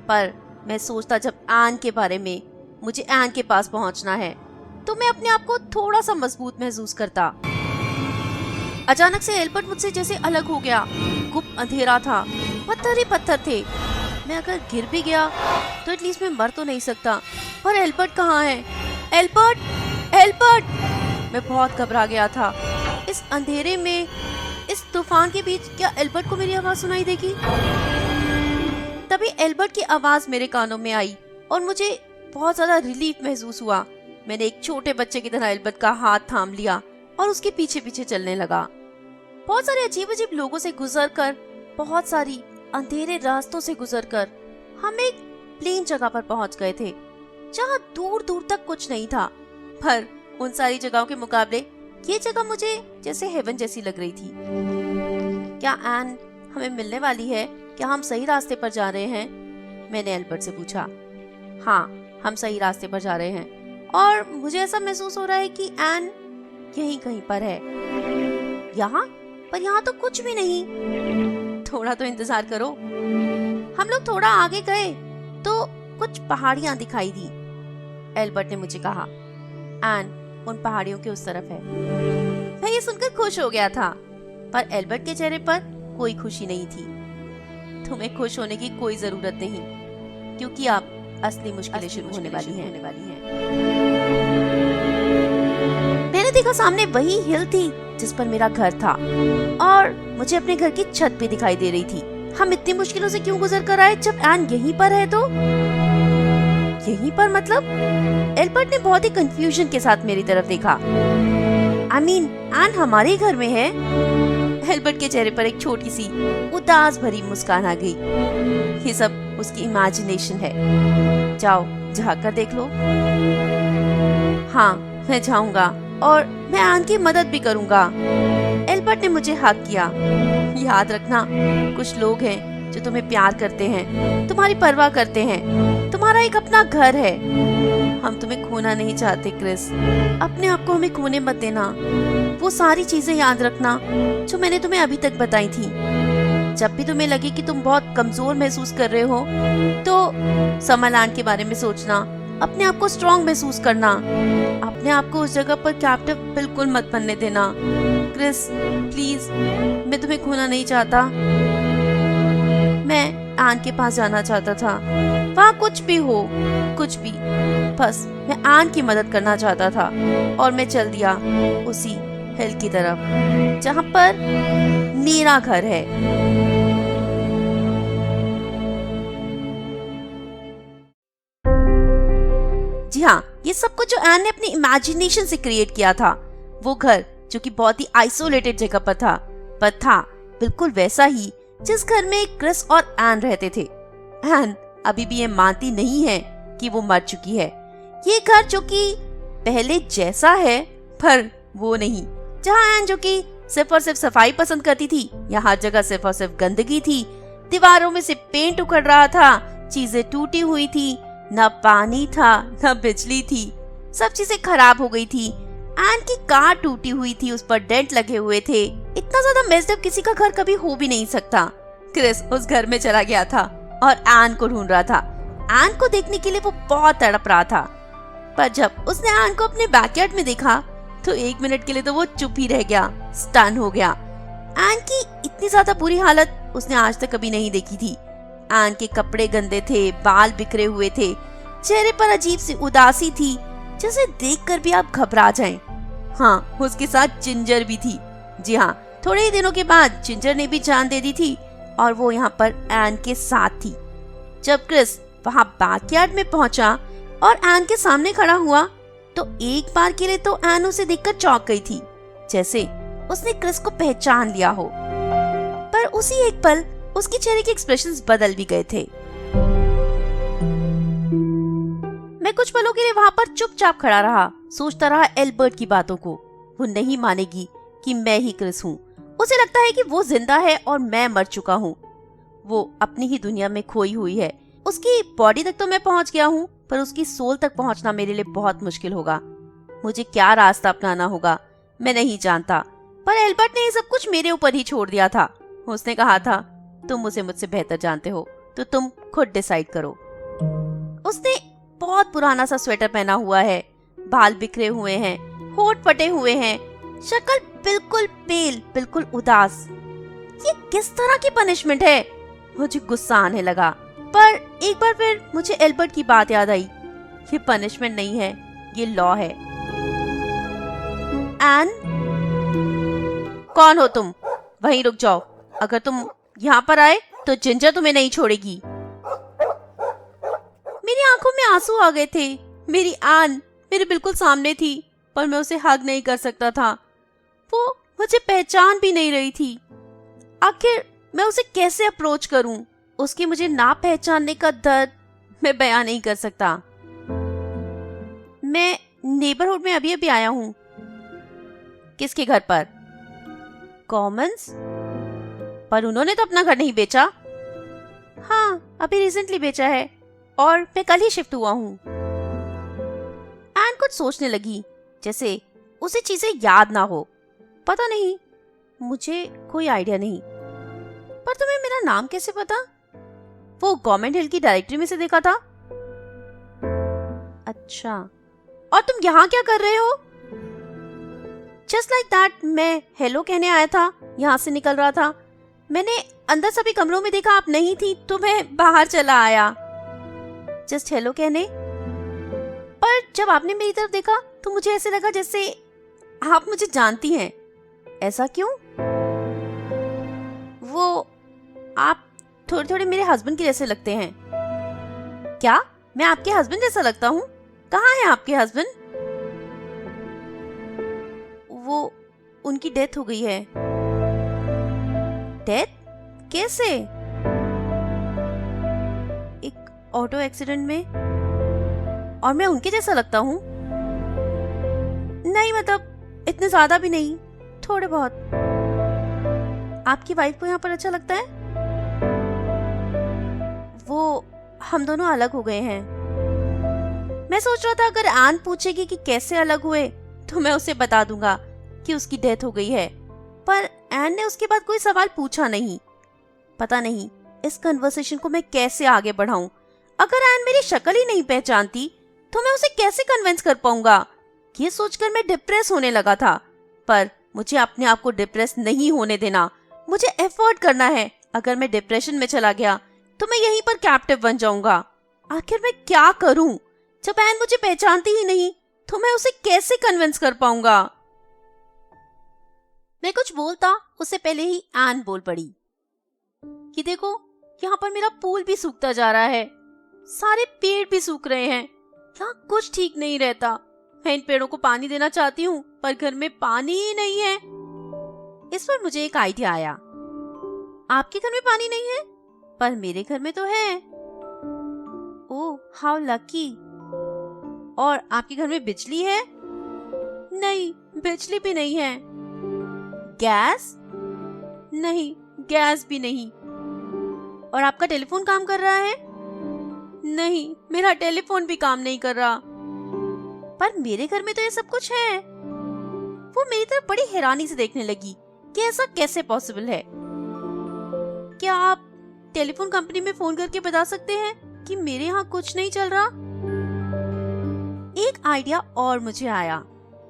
पर मैं सोचता जब एन के बारे में, मुझे एन के पास पहुंचना है, तो मैं अपने आप को थोड़ा सा मजबूत महसूस करता। अचानक से एल्बर्ट मुझसे जैसे अलग हो गया। गुप्त अंधेरा था, पत्थर ही पत्थर थे। मैं अगर गिर भी गया तो एटलीस्ट मैं मर तो नहीं सकता। पर एल्बर्ट कहाँ है? Albert, Albert! मैं बहुत घबरा गया था। इस अंधेरे में, इस तूफान के बीच क्या एल्बर्ट को मेरी आवाज सुनाई देगी? तभी एल्बर्ट की आवाज मेरे कानों में आई और मुझे बहुत ज्यादा रिलीफ महसूस हुआ। मैंने एक छोटे बच्चे की तरह एल्बर्ट का हाथ थाम लिया और उसके पीछे पीछे चलने लगा। बहुत सारे अजीब अजीब लोगों से गुजरकर, बहुत सारी अंधेरे रास्तों से गुजरकर हम एक प्लेन जगह पर पहुंच गए थे, जहां दूर दूर तक कुछ नहीं था। पर उन सारी जगहों के मुकाबले ये जगह मुझे जैसे हेवन जैसी लग रही थी। क्या एन हमें मिलने वाली है? क्या हम सही रास्ते पर जा रहे हैं? मैंने एल्बर्ट से पूछा। हाँ, हम सही रास्ते पर जा रहे हैं और मुझे ऐसा महसूस हो रहा है कि एन यहीं कहीं पर है। यहाँ पर यहाँ तो कुछ भी नहीं। थोड़ा तो इंतजार करो। हम लोग थोड़ा आगे गए तो कुछ पहाड़ियां दिखाई दी। एल्बर्ट ने मुझे कहा, एन उन पहाड़ियों के उस तरफ है। मैं ये सुनकर खुश हो गया था, पर एल्बर्ट के चेहरे पर कोई खुशी नहीं थी। तुम्हें खुश होने की कोई जरूरत नहीं, क्योंकि आप असली मुश्किलें शुरू होने वाली हैं। मैंने देखा सामने वही हिल थी जिस पर मेरा घर था और मुझे अपने घर की छत भी दिखाई दे रही थी। हम इतनी मुश्किलों से क्यों गुजर कर आए जब एन यहीं पर है? तो यहीं पर मतलब? एल्बर्ट ने बहुत ही कंफ्यूजन के साथ मेरी तरफ देखा। I mean, एन हमारे घर में है। एल्बर्ट के चेहरे पर एक छोटी सी उदास भरी मुस्कान आ गई। ये सब उसकी इमेजिनेशन है। जाओ, जाकर देख लो। हाँ, मैं जाऊंगा और मैं एन की मदद भी करूंगा। एल्बर्ट ने मुझे हक किया। याद रखना, कुछ लोग हैं जो तुम्हें प्यार करते हैं, तुम्हारी परवाह करते हैं, तुम्हारा एक अपना घर है। हम तुम्हें खोना नहीं चाहते क्रिस, अपने आप को हमें खोने मत देना। वो सारी चीजें याद रखना जो मैंने तुम्हें अभी तक बताई थी। जब भी तुम्हें लगे कि तुम बहुत कमजोर महसूस कर रहे हो, तो समरलैंड के बारे में सोचना, अपने आप को स्ट्रॉन्ग महसूस करना, अपने आप को उस जगह पर कैप्टिव बिल्कुल मत बनने देना। क्रिस प्लीज, मैं तुम्हें खोना नहीं चाहता। मैं एन के पास जाना चाहता था, वहाँ कुछ भी हो, कुछ भी, बस मैं एन की मदद करना चाहता था। और मैं चल दिया उसी हिल की तरफ जहाँ पर मेरा घर है। जी हाँ, ये सब कुछ जो एन ने अपनी इमेजिनेशन से क्रिएट किया था, वो घर जो कि बहुत ही आइसोलेटेड जगह पर था बिल्कुल वैसा ही जिस घर में क्रिस और एन रहते थे। एन अभी भी ये मानती नहीं है कि वो मर चुकी है। ये घर जो कि पहले जैसा है, पर वो नहीं। जहाँ एन जो कि सिर्फ और सिर्फ सफाई पसंद करती थी, यहाँ हर जगह सिर्फ और सिर्फ गंदगी थी। दीवारों में से पेंट उखड़ रहा था, चीजें टूटी हुई थी, न पानी था न बिजली थी, सब चीजें खराब हो गई थी। एन की कार टूटी हुई थी, उस पर डेंट लगे हुए थे। इतना ज्यादा मेस्ड अप किसी का घर कभी हो भी नहीं सकता। क्रिस उस घर में चला गया था और एन को ढूंढ रहा था। एन को देखने के लिए वो बहुत तड़प रहा था, पर जब उसने एन को अपने बैकयार्ड में देखा तो 1 मिनट के लिए तो वो चुप ही रह गया, स्टन हो गया। एन की इतनी ज्यादा बुरी हालत उसने आज तक कभी नहीं देखी थी। एन के कपड़े गंदे थे, बाल बिखरे हुए थे, चेहरे पर अजीब सी उदासी थी, जिसे देखकर भी आप घबरा जाएं। हाँ, उसके साथ जिंजर भी थी। जी हाँ, थोड़े ही दिनों के बाद जिंजर ने भी जान दे दी थी और वो यहाँ पर एन के साथ थी। जब क्रिस वहाँ बैकयार्ड में पहुंचा और एन के सामने खड़ा हुआ तो एक बार के लिए तो एन उसे देखकर चौंक गई थी, जैसे उसने क्रिस को पहचान लिया हो। पर उसी एक पल उसके चेहरे के एक्सप्रेशंस बदल भी गए थे। मैं कुछ पलों के लिए वहाँ पर चुपचाप खड़ा रहा, सोचता रहा एल्बर्ट की बातों को। वो नहीं मानेगी कि मैं ही क्रिस हूँ। उसे लगता है कि वो जिंदा है और मैं मर चुका हूँ। वो अपनी ही दुनिया में खोई हुई है। उसकी बॉडी तक तो मैं पहुँच गया हूँ, पर उसकी सोल तक पहुँचना मेरे लिए बहुत मुश्किल होगा। मुझे क्या रास्ता अपनाना होगा मैं नहीं जानता, पर एल्बर्ट ने ये सब कुछ मेरे ऊपर ही छोड़ दिया था। उसने कहा था, तुम उसे मुझसे बेहतर जानते हो, तो तुम खुद डिसाइड करो। उसने बहुत पुराना सा स्वेटर पहना हुआ है, बाल बिखरे हुए हैं, होंठ फटे हुए हैं, शक्ल बिल्कुल पेल, बिल्कुल उदास। ये किस तरह की पनिशमेंट है? मुझे गुस्सा आने लगा, पर एक बार फिर मुझे एल्बर्ट की बात याद आई। ये पनिशमेंट नहीं है, ये लॉ है। एन, कौन हो तुम? वहीं रुक जाओ। अगर तुम यहाँ पर आए तो जिंजर तुम्हें नहीं छोड़ेगी। मेरी आंखों में आंसू आ गए थे। मेरी एन मेरे बिल्कुल सामने थी, पर मैं उसे हग नहीं कर सकता था। वो मुझे पहचान भी नहीं रही थी। आखिर मैं उसे कैसे अप्रोच करूं? उसकी मुझे ना पहचानने का दर्द मैं बयां नहीं कर सकता। मैं नेबरहुड में अभी अभी आया हूँ। किसके घर पर? कॉमन्स? पर उन्होंने तो अपना घर नहीं बेचा। हाँ, अभी रिसेंटली बेचा है और मैं कल ही शिफ्ट हुआ हूँ। एन कुछ सोचने लगी, जैसे उसे चीजें याद ना हो। पता नहीं, मुझे कोई आइडिया नहीं। पर तुम्हें मेरा नाम कैसे पता? वो गवर्नमेंट हिल की डायरेक्टरी में से देखा था। अच्छा, और तुम यहाँ क्या कर रहे हो? जस्ट लाइक दैट, मैं हेलो कहने आया था, यहाँ से निकल रहा था। मैंने अंदर सभी कमरों में देखा आप नहीं थी, तो मैं बाहर चला आया जस्ट हेलो कहने। पर जब आपने मेरी तरफ देखा तो मुझे ऐसे लगा जैसे आप मुझे जानती हैं। ऐसा क्यों? वो आप थोड़े थोड़े मेरे हस्बैंड के जैसे लगते हैं। क्या मैं आपके हस्बैंड जैसा लगता हूँ? कहाँ है आपके हस्बैंड? वो, उनकी डेथ हो गई है। डेथ? कैसे? एक ऑटो एक्सीडेंट में। और मैं उनके जैसा लगता हूँ? नहीं, मतलब इतने ज्यादा भी नहीं, थोड़े बहुत। आपकी वाइफ को यहाँ पर अच्छा लगता है? वो, हम दोनों अलग हो गए हैं। मैं सोच रहा था अगर आन पूछेगी कि कैसे अलग हुए तो मैं उसे बता दूंगा कि उसकी डेथ हो गई है, पर एन ने उसके बाद कोई सवाल पूछा नहीं। पता नहीं इस कन्वर्सेशन को मैं कैसे आगे बढ़ाऊं। अगर एन मेरी शक्ल ही नहीं पहचानती तो मैं उसे कैसे कन्विंस कर पाऊंगा? ये सोचकर मैं डिप्रेस होने लगा था, पर मुझे अपने आप को डिप्रेस नहीं होने देना। मुझे एफर्ट करना है। अगर मैं डिप्रेशन में चला गया तो मैं यहीं पर कैप्टिव बन जाऊंगा। आखिर मैं क्या करूं? जब एन मुझे पहचानती ही नहीं तो मैं उसे कैसे कन्विंस कर पाऊंगा? मैं कुछ बोलता उससे पहले ही एन बोल पड़ी कि देखो, यहाँ पर मेरा पूल भी सूखता जा रहा है, सारे पेड़ भी सूख रहे हैं, यहाँ कुछ ठीक नहीं रहता। मैं इन पेड़ों को पानी देना चाहती हूँ, पर घर में पानी ही नहीं है। इस पर मुझे एक आइडिया आया। आपके घर में पानी नहीं है, पर मेरे घर में तो है। ओह, हाउ लकी। और आपके घर में बिजली है? नहीं, बिजली भी नहीं है। गैस? नहीं, गैस भी नहीं। और आपका टेलीफोन काम कर रहा है? नहीं, मेरा टेलीफोन भी काम नहीं कर रहा। पर मेरे घर में तो ये सब कुछ है। वो मेरी तरफ बड़ी हैरानी से देखने लगी कि ऐसा कैसे पॉसिबल है। क्या आप टेलीफोन कंपनी में फोन करके बता सकते हैं कि मेरे यहाँ कुछ नहीं चल रहा? एक आइडिया और मुझे आया,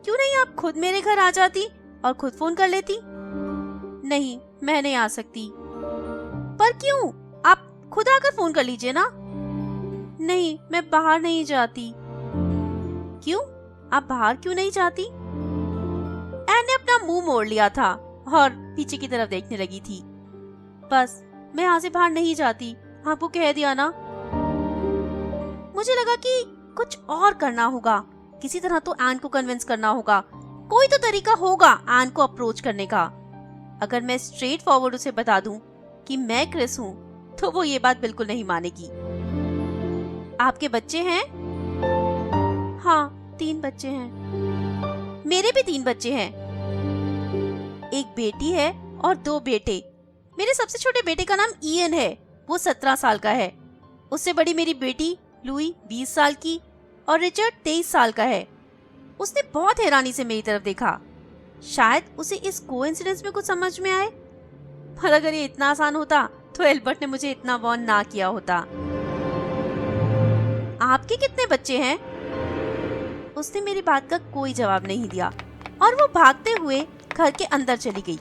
क्यों नहीं आप खुद मेरे घर आ जाती और खुद फोन कर लेती? नहीं, मैं नहीं आ सकती। पर क्यों? आप खुद आकर फोन कर लीजिए ना। नहीं, मैं बाहर नहीं जाती। क्यों? आप बाहर क्यों नहीं जाती? एन ने अपना मुंह मोड़ लिया था और पीछे की तरफ देखने लगी थी। बस, मैं यहाँ से बाहर नहीं जाती, आपको कह दिया ना। मुझे लगा कि कुछ और करना होगा, किसी तरह तो एन को कन्विंस करना होगा, कोई तो तरीका होगा एन को अप्रोच करने का। अगर मैं स्ट्रेट फॉरवर्ड उसे बता दूं कि मैं क्रिस हूँ, तो वो ये बात बिल्कुल नहीं मानेगी। आपके बच्चे हैं? हाँ, 3 बच्चे हैं। मेरे भी 3 बच्चे हैं। एक बेटी है और 2 बेटे। मेरे सबसे छोटे बेटे का नाम इयन है, वो 17 साल का है। उससे बड़ी मेरी बेटी लुई 20 साल की और रिचर्ड 23 साल का है। उसने बहुत हैरानी से मेरी तरफ देखा। शायद उसे इस कोइंसिडेंस में कुछ समझ में आए, पर अगर ये इतना आसान होता तो एल्बर्ट ने मुझे इतना वार्न ना किया होता। आपके कितने बच्चे हैं? उसने मेरी बात का कोई जवाब नहीं दिया और वो भागते हुए घर के अंदर चली गई।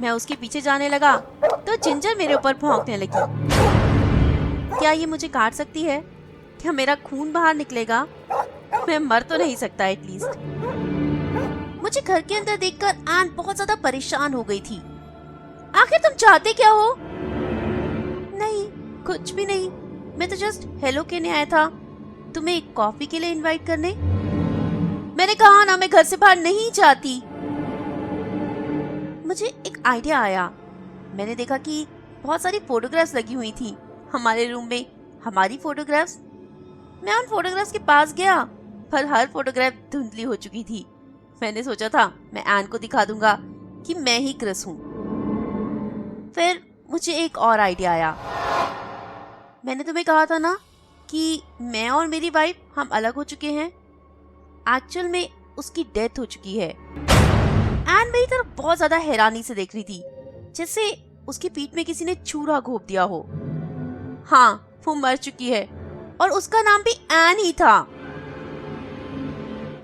मैं उसके पीछे जाने लगा तो जिंजर मेरे ऊपर भौंकने लगी। क्या ये मुझे काट सकती है? क्या मेरा खून बाहर निकलेगा? मैं मर तो नहीं सकता एटलीस्ट। मुझे घर के अंदर देखकर एन बहुत ज्यादा परेशान हो गई थी। आखिर तुम चाहते क्या हो? नहीं, कुछ भी नहीं। मैं तो जस्ट हेलो कहने आया था, तुम्हें एक कॉफी के लिए इनवाइट करने। मैंने कहा ना, मैं घर से बाहर नहीं जाती। मुझे एक आइडिया आया। मैंने देखा कि बहुत सारी फोटोग्राफ्स लगी हुई थी हमारे रूम में, हमारी फोटोग्राफ्स। मैं उन फोटोग्राफ्स के पास गया, पर हर फोटोग्राफ धुंधली हो चुकी थी। मैंने सोचा था मैं एन को दिखा दूंगा कि मैं ही क्रिस हूँ। फिर मुझे एक और आइडिया आया। मैंने तुम्हें कहा था ना कि मैं और मेरी वाइफ हम अलग हो चुके हैं। एक्चुअल में उसकी डेथ हो चुकी है। एन मेरी तरफ बहुत ज्यादा हैरानी से देख रही थी, जैसे उसकी पीठ में किसी ने छुरा घोंप दिया हो। हाँ, वो मर चुकी है और उसका नाम भी एन ही था।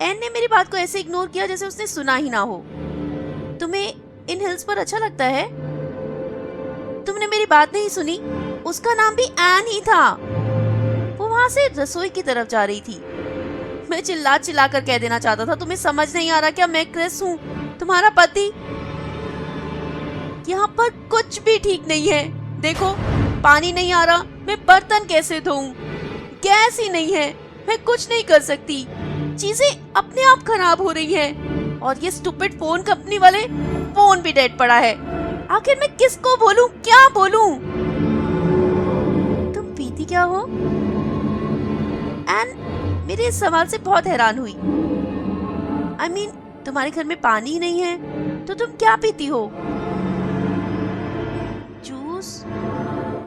एन ने मेरी बात को ऐसे इग्नोर किया जैसे उसने सुना ही ना हो। तुम्हें इन हिल्स पर अच्छा लगता है? तुमने मेरी बात नहीं सुनी? उसका नाम भी एन ही था। वो वहां से रसोई की तरफ जा रही थी। मैं चिल्ला चिल्ला कर कह देना चाहता था, तुम्हें समझ नहीं आ रहा क्या मैं क्रिस हूँ, तुम्हारा पति? यहाँ पर कुछ भी ठीक नहीं है। देखो, पानी नहीं आ रहा, मैं बर्तन कैसे धोऊं? गैस ही नहीं है, मैं कुछ नहीं कर सकती। चीजें अपने आप खराब हो रही हैं और ये स्टूपिड फोन कंपनी वाले फोन भी डेड पड़ा है। आखिर मैं किसको बोलूं, क्या बोलूं? तुम पीती क्या हो? एन मेरे इस सवाल से बहुत हैरान हुई। I mean, तुम्हारे घर में पानी ही नहीं है तो तुम क्या पीती हो? जूस?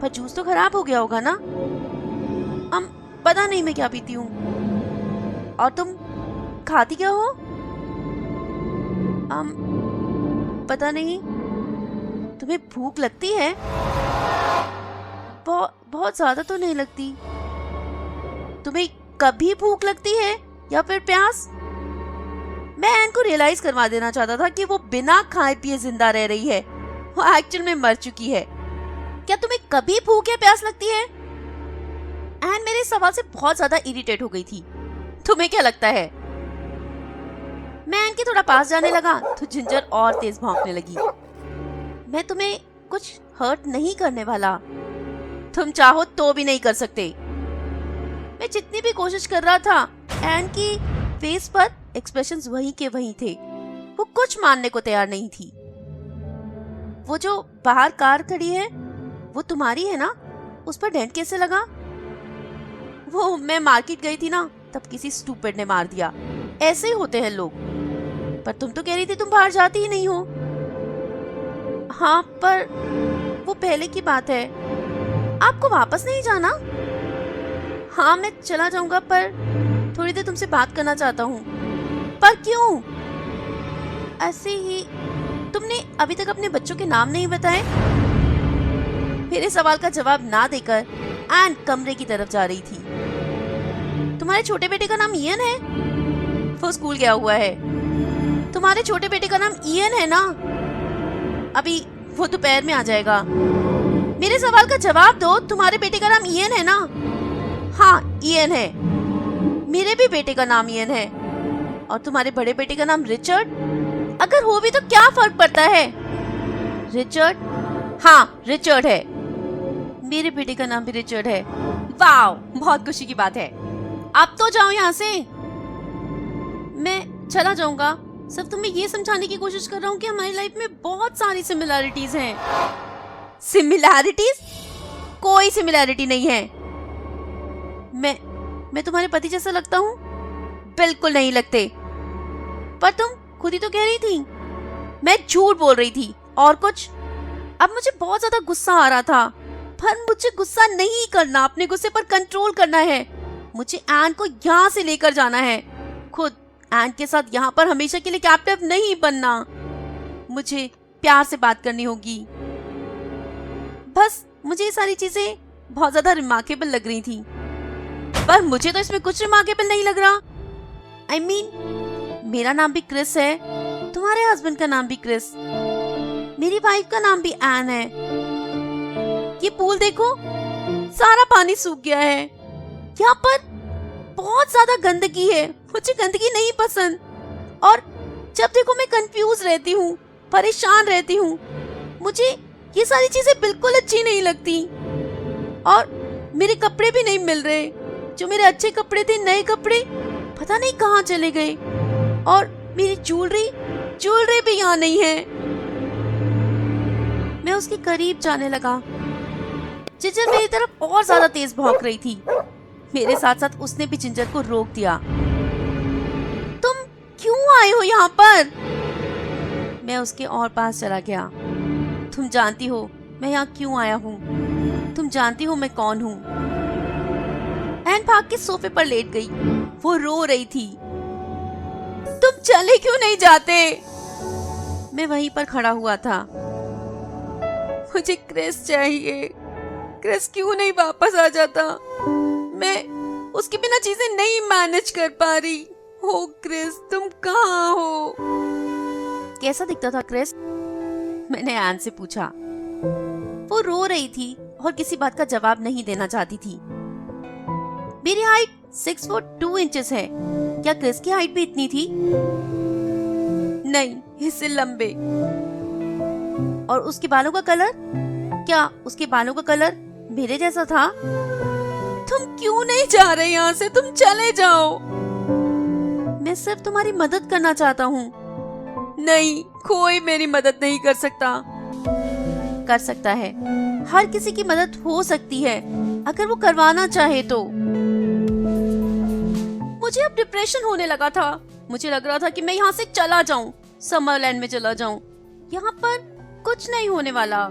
पर जूस तो खराब हो गया होगा ना? पता नहीं मैं क्या पीती हूँ। और तुम खाती क्या हो? पता नहीं। तुम्हें भूख लगती है? बहुत ज्यादा तो नहीं लगती। तुम्हें कभी भूख लगती है या फिर प्यास? मैं एन को रियलाइज करवा देना चाहता था कि वो बिना खाए पिए जिंदा रह रही है, वो एक्चुअल में मर चुकी है। क्या तुम्हें कभी भूख या प्यास लगती है? एन मेरे सवाल से बहुत ज्यादा इरिटेट हो गई थी। तुम्हें क्या लगता है? मैं एन के थोड़ा पास जाने लगा तो जिंजर और तेज भौंकने लगी। मैं तुम्हें कुछ हर्ट नहीं करने वाला, तुम चाहो तो भी नहीं कर सकते। मैं जितनी भी कोशिश कर रहा था, एन की फेस पर एक्सप्रेशंस वहीं के वहीं थे। वो कुछ मानने को तैयार नहीं थी। वो जो बाहर कार खड़ी है, वो तुम्हारी है ना? उस पर डेंट कैसे लगा? वो मैं मार्केट गई थी ना, तब किसी स्टूपिड ने मार दिया। ऐसे ही होते हैं लोग। पर तुम तो कह रही थी तुम बाहर जाती ही नहीं हो। हाँ, पर वो पहले की बात है। आपको वापस नहीं जाना? हाँ, मैं चला जाऊंगा, पर थोड़ी देर तुमसे बात करना चाहता हूँ। पर क्यों? ऐसे ही। तुमने अभी तक अपने बच्चों के नाम नहीं बताए। मेरे सवाल का जवाब ना देकर एन कमरे की तरफ जा रही थी। तुम्हारे छोटे बेटे का नाम इयन है? वो स्कूल गया हुआ है। तुम्हारे छोटे बेटे का नाम इयन है ना? अभी वो दोपहर में आ जाएगा। मेरे सवाल का जवाब दो। तुम्हारे बेटे का नाम इयन है ना? हाँ, इयन है। मेरे भी बेटे का नाम इयन है। और तुम्हारे बड़े बेटे का नाम रिचर्ड? अगर हो भी तो क्या फर्क पड़ता है? रिचर्ड? हाँ, रिचर्ड है। मेरे बेटे का नाम भी रिचर्ड है। वाओ, बहुत खुशी की बात है। अब तो जाओ यहाँ से। मैं चला जाऊंगा। सिर्फ तुम्हें ये समझाने की कोशिश कर रहा हूँ कि हमारी लाइफ में बहुत सारी सिमिलैरिटीज हैं। सिमिलैरिटीज? कोई सिमिलैरिटी नहीं है। मैं तुम्हारे पति जैसा लगता हूँ? बिल्कुल नहीं लगते। पर तुम खुद ही तो कह रही थी। मैं झूठ बोल रही थी। और कुछ? अब मुझे बहुत ज्यादा गुस्सा आ रहा था, पर मुझे गुस्सा नहीं करना, अपने गुस्से पर कंट्रोल करना है। मुझे एन को यहाँ से लेकर जाना है। खुद एन के साथ यहाँ पर हमेशा के लिए कैप्टिव नहीं बनना। मुझे प्यार से बात करनी होगी। बस मुझे ये सारी चीजें बहुत ज्यादा रिमार्केबल लग रही थी, पर मुझे तो इसमें कुछ रिमार्केबल नहीं लग रहा। I mean, मेरा नाम भी क्रिस है, तुम्हारे हस्बैंड का नाम भी क्रिस, मेरी वाइफ का नाम भी एन है। ये पूल देखो, सारा पानी सूख गया है। यहाँ पर बहुत ज्यादा गंदगी है। मुझे गंदगी नहीं पसंद। और जब देखो मैं कंफ्यूज रहती हूँ, परेशान रहती हूँ। मुझे ये सारी चीजें बिल्कुल अच्छी नहीं लगती। और मेरे कपड़े भी नहीं मिल रहे। जो मेरे अच्छे कपड़े थे, नए कपड़े, पता नहीं कहाँ चले गए। और मेरी ज्वेलरी भी यहाँ नहीं है। मैं उसके करीब जाने लगा। जिंजर मेरी तरफ और ज्यादा तेज भौंक रही थी। मेरे साथ साथ उसने भी जिंजर को रोक दिया। तुम क्यों आए हो यहाँ पर? मैं उसके और पास चला गया। तुम जानती हो मैं यहाँ क्यों आया हूँ? तुम जानती हो मैं कौन हूँ? एन भाग के सोफे पर लेट गई। वो रो रही थी। तुम चले क्यों नहीं जाते? मैं वहीं पर खड़ा हुआ था। मुझे क्रिस चाहिए। क्रिस क्यों नहीं वापस आ जाता? मैं उसके बिना चीजें नहीं मैनेज कर पा रही। हो क्रिस, तुम कहाँ हो? कैसा दिखता था क्रिस? मैंने एन से पूछा। वो रो रही थी और किसी बात का जवाब नहीं देना चाहती थी। मेरी हाइट 6 फुट 2 इंचेस है। क्या क्रिस की हाइट भी इतनी थी? नहीं, इससे लंबे। और उसके बालों का कलर? क्या उसके बालों का कलर मेरे जैसा था? तुम क्यों नहीं जा रहे यहाँ से? तुम चले जाओ। मैं सिर्फ तुम्हारी मदद करना चाहता हूँ। नहीं, कोई मेरी मदद नहीं कर सकता। कर सकता है। हर किसी की मदद हो सकती है, अगर वो करवाना चाहे तो। मुझे अब डिप्रेशन होने लगा था। मुझे लग रहा था कि मैं यहाँ से चला जाऊं, समरलैंड में चला जाऊं। यहाँ पर कुछ नहीं होने वाला।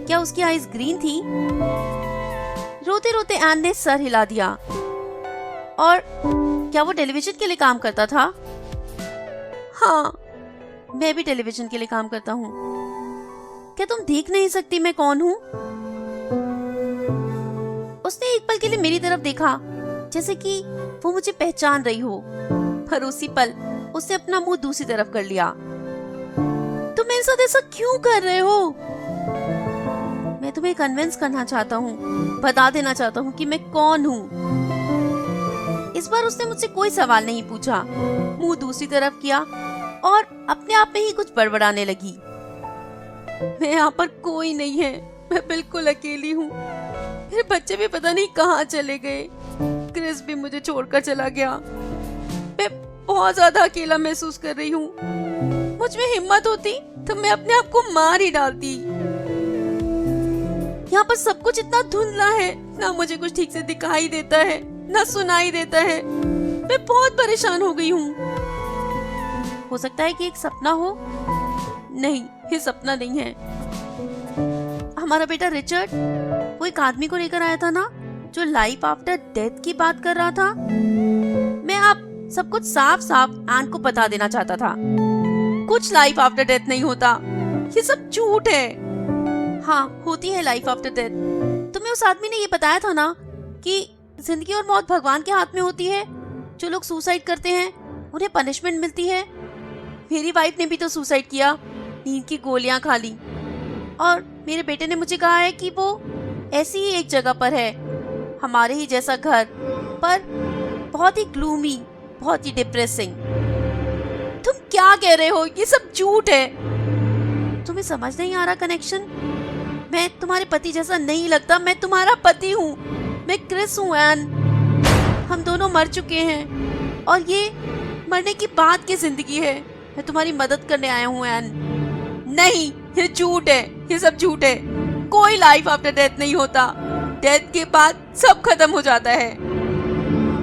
क्या उसकी आईज ग्रीन थी? रोते रोते एन ने सर हिला दिया। और क्या वो टेलीविजन के लिए काम करता था? हाँ, मैं भी टेलीविजन के लिए काम करता हूँ। क्या तुम देख नहीं सकती मैं कौन हूँ? उसने एक पल के लिए मेरी तरफ देखा, जैसे कि वो मुझे पहचान रही हो, पर उसी पल उसने अपना मुंह दूसरी तरफ कर लिया। तुम मेरे साथ ऐसा क्यों कर रहे हो? मैं तुम्हें कन्विंस करना चाहता हूँ, बता देना चाहता हूँ कि मैं कौन हूँ। इस बार उसने मुझसे कोई सवाल नहीं पूछा, मुंह दूसरी तरफ किया और अपने आप में ही कुछ बड़बड़ाने लगी। मैं यहाँ पर कोई नहीं है, मैं बिल्कुल अकेली हूँ। मेरे बच्चे भी पता नहीं कहाँ चले गए। क्रिस भी मुझे छोड़कर चला गया। मैं बहुत ज्यादा अकेला महसूस कर रही हूँ। मुझ में हिम्मत होती तो मैं अपने आप को मार ही डालती। यहाँ पर सब कुछ इतना धुंधला है, ना मुझे कुछ ठीक से दिखाई देता है, ना सुनाई देता है। मैं बहुत परेशान हो गई हूँ। हो सकता है कि एक सपना हो। नहीं, ये सपना नहीं है। हमारा बेटा रिचर्ड, वो एक आदमी को लेकर आया था ना, जो लाइफ आफ्टर डेथ की बात कर रहा था। मैं आप सब कुछ साफ साफ एन को बता देना चाहता था। कुछ लाइफ आफ्टर डेथ नहीं होता, ये सब झूठ है। हाँ, होती है लाइफ आफ्टर डेथ। तुम्हें उस आदमी ने ये बताया था ना कि जिंदगी और मौत भगवान के हाथ में होती है। जो लोग सुसाइड करते हैं उन्हें पनिशमेंट मिलती है। मेरी वाइफ ने भी तो सुसाइड किया, नींद की गोलियां खा ली। और मेरे बेटे ने मुझे कहा है कि वो ऐसी ही एक जगह पर है, हमारे ही जैसा घर, पर बहुत ही ग्लूमी, बहुत ही डिप्रेसिंग। तुम क्या कह रहे हो? ये सब झूठ है। तुम्हें समझ नहीं आ रहा कनेक्शन? मैं तुम्हारे पति जैसा नहीं लगता, मैं तुम्हारा पति हूँ। मैं क्रिस हूँ एन। हम दोनों मर चुके हैं और ये मरने की बाद की जिंदगी है। मैं तुम्हारी मदद करने आया हूँ एन। नहीं, ये झूठ है, ये सब झूठ है। कोई लाइफ आफ्टर डेथ नहीं होता। डेथ के बाद सब खत्म हो जाता है।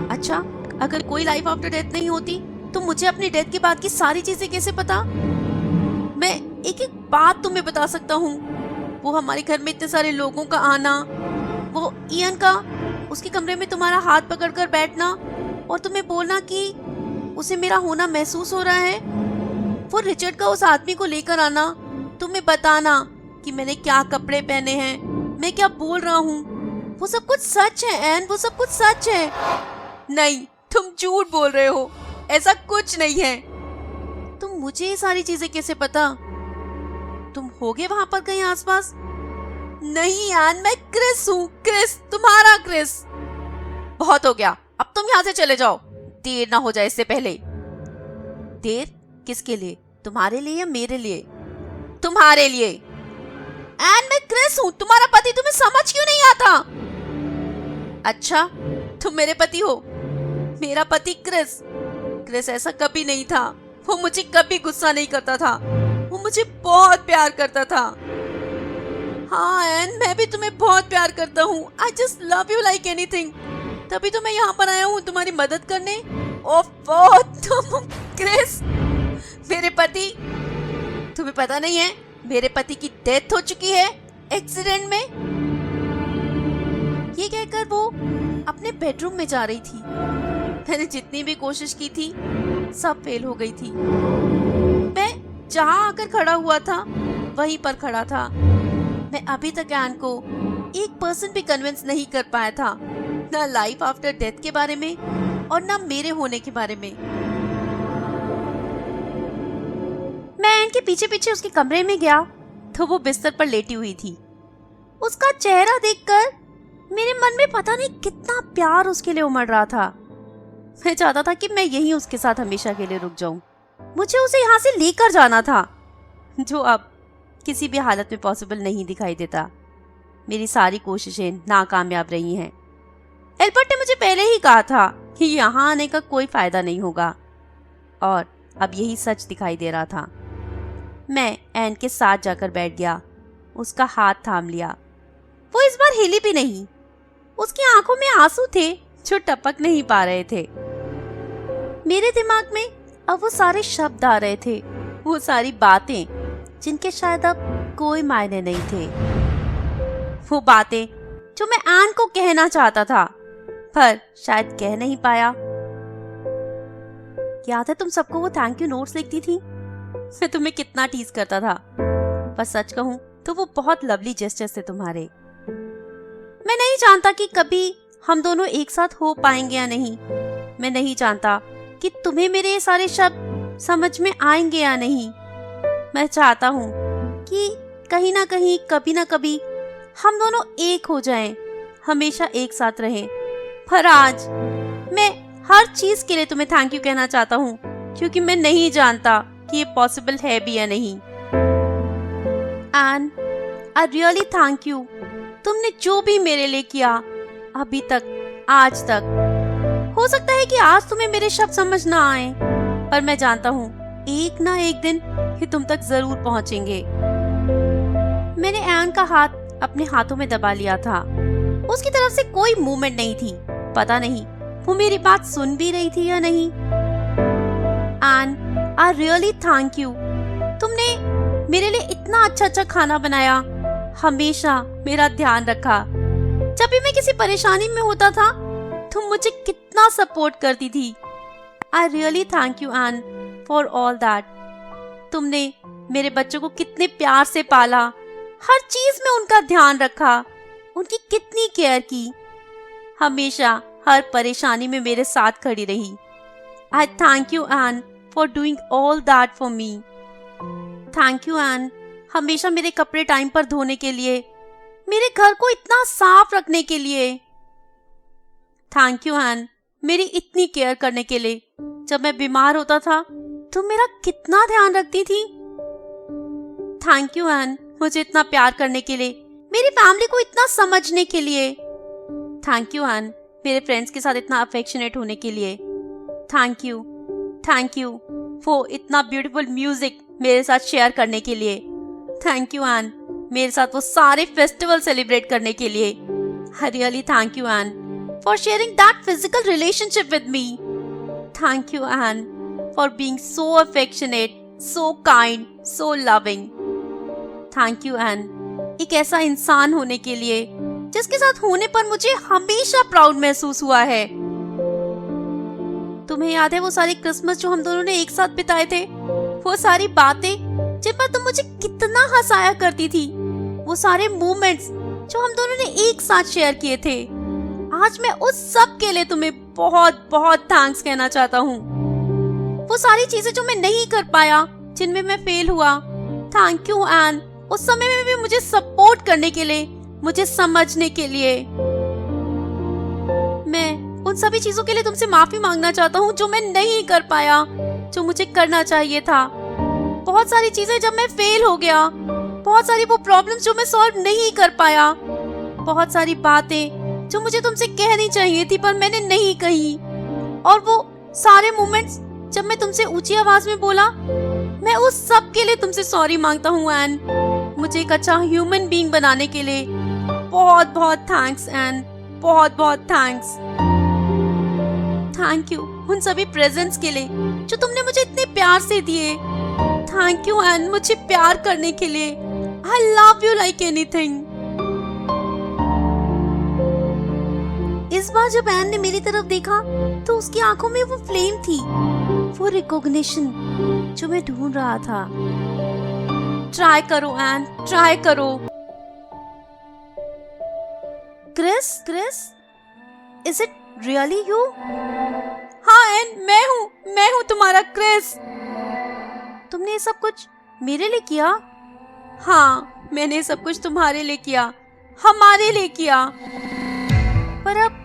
अच्छा, अगर कोई लाइफ आफ्टर डेथ नहीं होती तो मुझे अपनी डेथ के बाद की सारी चीजें कैसे पता? मैं एक एक बात तुम्हें बता सकता हूँ। वो हमारे घर में इतने सारे लोगों का आना, वो इयन का उसके कमरे में तुम्हारा हाथ पकड़कर बैठना और तुम्हें बोलना कि उसे मेरा होना महसूस हो रहा है, वो रिचर्ड का उस आदमी को लेकर आना, तुम्हें बताना कि मैंने क्या कपड़े पहने हैं, मैं क्या बोल रहा हूँ, वो सब कुछ सच है एन, वो सब कुछ सच है। नहीं, तुम झूठ बोल रहे हो, ऐसा कुछ नहीं है। तुम मुझे ये सारी चीजें कैसे पता? तुम होगे वहां पर कहीं आसपास? नहीं एन, मैं क्रिस हूँ, क्रिस, तुम्हारा क्रिस। बहुत हो गया, अब तुम यहाँ से चले जाओ, देर ना हो जाए इससे पहले। देर किसके लिए? तुम्हारे लिए या मेरे लिए? तुम्हारे लिए। एन, मैं क्रिस हूँ, तुम्हारा पति। तुम्हें समझ क्यों नहीं आता? अच्छा, तुम मेरे पति हो। मेरा पति क्रिस। क्रिस ऐसा कभी नहीं था। वो मुझे कभी गुस्सा नहीं करता था, वो मुझे बहुत प्यार करता था। हाँ एन, मैं भी तुम्हें बहुत प्यार करता हूँ। I just love you like anything. तभी तो मैं यहाँ पर आया हूँ तुम्हारी मदद करने। ओह, तुम क्रिस, मेरे पति। तुम्हें पता नहीं है मेरे पति की डेथ हो चुकी है एक्सीडेंट में। ये कहकर वो अपने बेडरूम में जा रही थी। मैंने जितनी भी कोशिश की थी सब फेल हो गई थी। मैं जहां आकर खड़ा हुआ था वहीं पर खड़ा था। मैं अभी तक एन को 1% भी कन्विंस नहीं कर पाया था, ना लाइफ आफ्टर डेथ के बारे में और ना मेरे होने के बारे में। मैं एन के पीछे पीछे उसके कमरे में गया तो वो बिस्तर पर लेटी हुई थी। उसका चेहरा देखकर मेरे मन में पता नहीं कितना प्यार उसके लिए उमड़ रहा था। मैं चाहता था कि मैं यहीं उसके साथ हमेशा के लिए रुक जाऊं। मुझे उसे यहाँ से लेकर जाना था, जो अब किसी भी हालत में पॉसिबल नहीं दिखाई देता। मेरी सारी कोशिशें नाकामयाब रही हैं। एल्बर्ट ने मुझे पहले ही कहा था कि यहाँ आने का कोई फायदा नहीं होगा, और अब यही सच दिखाई दे रहा था। मैं एन के साथ जाकर बैठ गया, उसका हाथ थाम लिया। वो इस बार हिली भी नहीं। उसकी आंखों में आंसू थे जो टपक नहीं पा रहे थे। मेरे दिमाग में अब वो सारे शब्द आ रहे थे, वो सारी बातें जिनके शायद अब कोई मायने नहीं थे। वो बातें जो मैं एन को कहना चाहता था पर शायद कह नहीं पाया। याद है तुम सबको वो थैंक यू नोट्स लिखती थी? मैं तुम्हें कितना टीज करता था। बस सच कहूं तो वो बहुत लवली जेस्चर्स थे तुम्हारे। मैं नहीं जानता कि कभी हम दोनों एक साथ हो पाएंगे या नहीं। मैं नहीं जानता कि तुम्हें मेरे ये सारे शब्द समझ में आएंगे या नहीं। मैं चाहता हूँ कि कहीं ना कहीं, कभी ना कभी हम दोनों एक हो जाएं, हमेशा एक साथ रहें। पर आज मैं हर चीज के लिए तुम्हें थैंक यू कहना चाहता हूँ, क्योंकि मैं नहीं जानता कि ये पॉसिबल है भी या नहीं। And I really thank you. तुमने जो भी मेरे लिए किया अभी तक, आज तक। हो सकता है कि आज तुम्हें मेरे शब्द समझ ना आए, पर मैं जानता हूँ एक ना एक दिन ये तुम तक जरूर पहुँचेंगे। मैंने एन का हाथ अपने हाथों में दबा लिया था। उसकी तरफ से कोई मूवमेंट नहीं थी। पता नहीं वो मेरी बात सुन भी रही थी या नहीं। Ann, I really thank you. तुमने मेरे लिए इतना अच्छा खाना बनाया, हमेशा मेरा ध्यान रखा। जब भी मैं किसी परेशानी में होता था तुम मुझे कितना सपोर्ट करती थी। I really thank you Ann for all that. तुमने मेरे बच्चों को कितने प्यार से पाला, हर चीज में उनका ध्यान रखा, उनकी कितनी केयर की, हमेशा हर परेशानी में मेरे साथ खड़ी रही। I thank you Ann for doing all that for me. Thank you Ann हमेशा मेरे कपड़े टाइम पर धोने के लिए, मेरे घर को इतना साफ रखने के लिए। थैंक यू एन मेरी इतनी केयर करने के लिए। जब मैं बीमार होता था तुम मेरा कितना ध्यान रखती थी। थैंक यू एन मुझे इतना प्यार करने के लिए, मेरी फैमिली को इतना समझने के लिए। थैंक यू एन मेरे फ्रेंड्स के साथ इतना अफेक्शनेट होने के लिए। थैंक यू फॉर इतना ब्यूटीफुल म्यूजिक मेरे साथ शेयर करने के लिए। थैंक यू एन मेरे साथ वो सारे फेस्टिवल सेलिब्रेट करने के लिए। I really thank you Ann for sharing that physical relationship with me. Thank you Ann for being so affectionate, so kind, so loving. Thank you Ann एक ऐसा इंसान होने के लिए जिसके साथ होने पर मुझे हमेशा प्राउड महसूस हुआ है। तुम्हें याद है वो सारी क्रिसमस जो हम दोनों ने एक साथ बिताए थे, वो सारी बातें जिन पर तुम मुझे कितना हंसाया करती थी, वो सारे मोमेंट्स जो हम दोनों ने एक साथ शेयर किए थे। आज मैं उस सब के लिए तुम्हें बहुत बहुत थैंक्स कहना चाहता हूँ। वो सारी चीजें जो मैं नहीं कर पाया, जिनमें मैं फेल हुआ, थैंक यू एन उस समय में भी मुझे सपोर्ट करने के लिए, मुझे समझने के लिए। मैं उन सभी चीजों के लिए तुमसे माफी मांगना चाहता हूँ जो मैं नहीं कर पाया, जो मुझे करना चाहिए था। बहुत सारी चीजें जब मैं फेल हो गया, बहुत सारी वो प्रॉब्लम्स जो मैं सॉल्व नहीं कर पाया, बहुत सारी बातें जो मुझे तुमसे कहनी चाहिए थी पर मैंने नहीं कही, और वो सारे मोमेंट्स जब मैं तुमसे ऊंची आवाज में बोला, मैं उस सब के लिए तुमसे सॉरी मांगता हूँ एन। मुझे एक अच्छा ह्यूमन बीइंग बनाने के लिए बहुत बहुत थैंक्स एन, बहुत बहुत थैंक्स। थैंक यू उन सभी प्रेजेंट्स के लिए जो तुमने मुझे इतने प्यार से दिए। थैंक यू एन मुझे प्यार करने के लिए। I love you like anything. इस बार जब एन ने मेरी तरफ देखा तो उसकी आंखों में वो फ्लेम थी, वो रिकॉग्निशन जो मैं ढूंढ रहा था। ट्राई करो एन, ट्राई करो। Chris, is it really you? हाँ एन, मैं हूँ तुम्हारा क्रिस। तुमने ये सब कुछ मेरे लिए किया? हाँ, मैंने ये सब कुछ तुम्हारे लिए किया, हमारे लिए किया। पर अब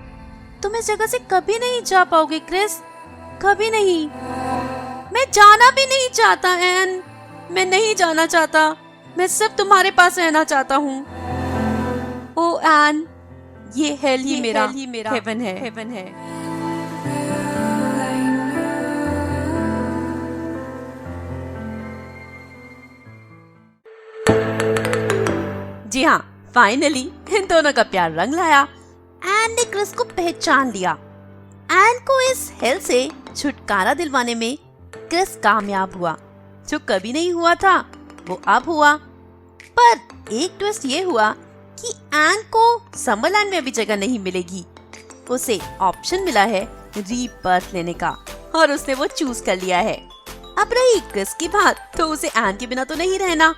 तुम इस जगह से कभी नहीं जा पाओगे क्रिस, कभी नहीं। मैं जाना भी नहीं चाहता एन, मैं नहीं जाना चाहता, मैं सिर्फ तुम्हारे पास रहना चाहता हूँ। ओ एन, ये हेल ही मेरा हेवन है। जी हाँ, फाइनली इन दोनों का प्यार रंग लाया। एन ने क्रिस को पहचान लिया। एन को इस हेल से छुटकारा दिलवाने में क्रिस कामयाब हुआ। जो कभी नहीं हुआ था वो अब हुआ। पर एक ट्विस्ट ये हुआ कि एन को समरलैंड में अभी जगह नहीं मिलेगी। उसे ऑप्शन मिला है रीबर्थ लेने का, और उसने वो चूज कर लिया है। अब रही क्रिस की बात, तो उसे एन के बिना तो नहीं रहना,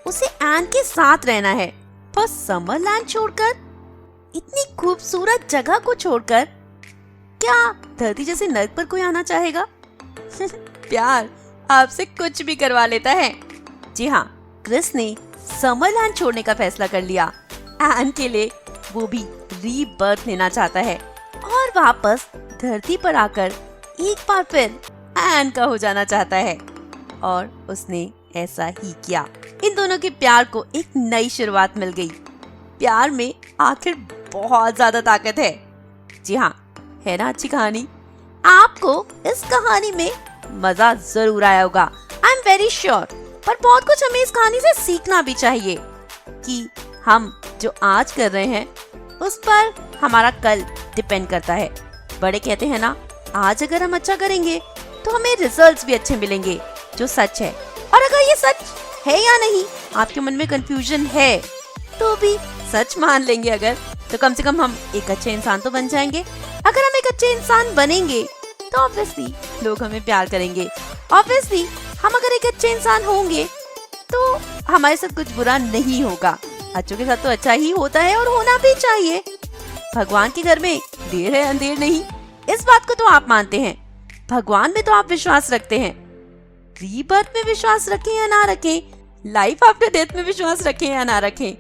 उसे एन के साथ रहना है। पर समरलैंड छोड़कर, इतनी खूबसूरत जगह को छोड़कर, क्या धरती जैसे नर्क पर कोई आना चाहेगा? प्यार आपसे कुछ भी करवा लेता है। जी हाँ, क्रिस ने समरलैंड छोड़ने का फैसला कर लिया। एन के लिए वो भी रीबर्थ लेना चाहता है और वापस धरती पर आकर एक बार फिर एन का हो जाना चाहता है। और उसने ऐसा ही किया। इन दोनों के प्यार को एक नई शुरुआत मिल गई। प्यार में आखिर बहुत ज्यादा ताकत है। जी हाँ, है ना अच्छी कहानी? आपको इस कहानी में मजा जरूर आया होगा, आई एम वेरी श्योर। पर बहुत कुछ हमें इस कहानी से सीखना भी चाहिए कि हम जो आज कर रहे हैं उस पर हमारा कल डिपेंड करता है। बड़े कहते हैं ना, आज अगर हम अच्छा करेंगे तो हमें रिजल्ट्स भी अच्छे मिलेंगे, जो सच है। और अगर ये सच है या नहीं, आपके मन में कंफ्यूजन है, तो भी सच मान लेंगे अगर, तो कम से कम हम एक अच्छे इंसान तो बन जाएंगे। अगर हम एक अच्छे इंसान बनेंगे तो ऑब्वियसली लोग हमें प्यार करेंगे। ऑब्वियसली हम अगर एक अच्छे इंसान होंगे तो हमारे साथ कुछ बुरा नहीं होगा। अच्छों के साथ तो अच्छा ही होता है और होना भी चाहिए। भगवान के घर में देर है अंधेर नहीं, इस बात को तो आप मानते हैं। भगवान में तो आप विश्वास रखते हैं। रीबर्थ में विश्वास रखें या ना रखें, लाइफ आफ्टर डेथ में विश्वास रखें या ना रखें,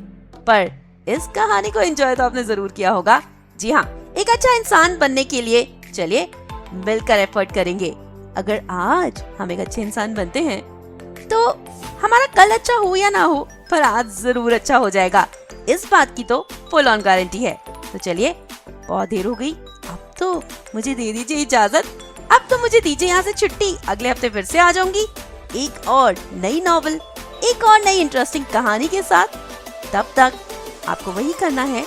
पर इस कहानी को एंजॉय तो आपने जरूर किया होगा। जी हाँ, एक अच्छा इंसान बनने के लिए चलिए मिलकर एफर्ट करेंगे। अगर आज हम एक अच्छे इंसान बनते हैं तो हमारा कल अच्छा हो या ना हो, पर आज जरूर अच्छा हो जाएगा। इस बात की तो फुल ऑन गारंटी है। तो चलिए, बहुत देर हो गई, अब तो मुझे दे दीजिए इजाजत। अब तो मुझे दीजिए यहाँ से छुट्टी। अगले हफ्ते फिर से आ जाऊंगी एक और नई नॉवेल, एक और नई इंटरेस्टिंग कहानी के साथ। तब तक आपको वही करना है,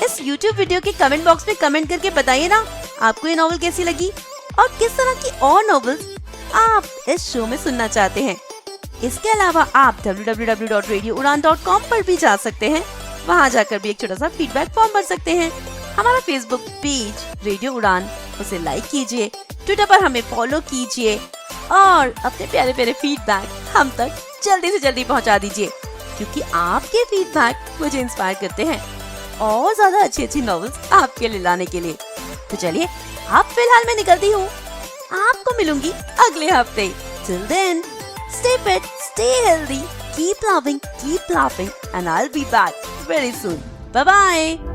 इस YouTube वीडियो के कमेंट बॉक्स में कमेंट करके बताइए ना आपको ये नॉवेल कैसी लगी और किस तरह की और नॉवेल्स आप इस शो में सुनना चाहते हैं। इसके अलावा आप www.radioudan.com पर भी जा सकते हैं। वहाँ जाकर भी एक छोटा सा फीडबैक फॉर्म भर सकते हैं। हमारा फेसबुक पेज रेडियो उड़ान, उसे लाइक कीजिए, ट्विटर पर हमें फॉलो कीजिए और अपने प्यारे प्यारे फीडबैक हम तक जल्दी से जल्दी पहुँचा दीजिए, क्योंकि आपके फीडबैक मुझे इंस्पायर करते हैं और ज्यादा अच्छी अच्छी नॉवेल्स आपके लिए लाने के लिए। तो चलिए, अब फिलहाल मैं निकलती हूँ, आपको मिलूंगी अगले हफ्ते। Till then, stay fit, stay healthy, keep loving, keep laughing, and I'll be back very soon. Bye bye.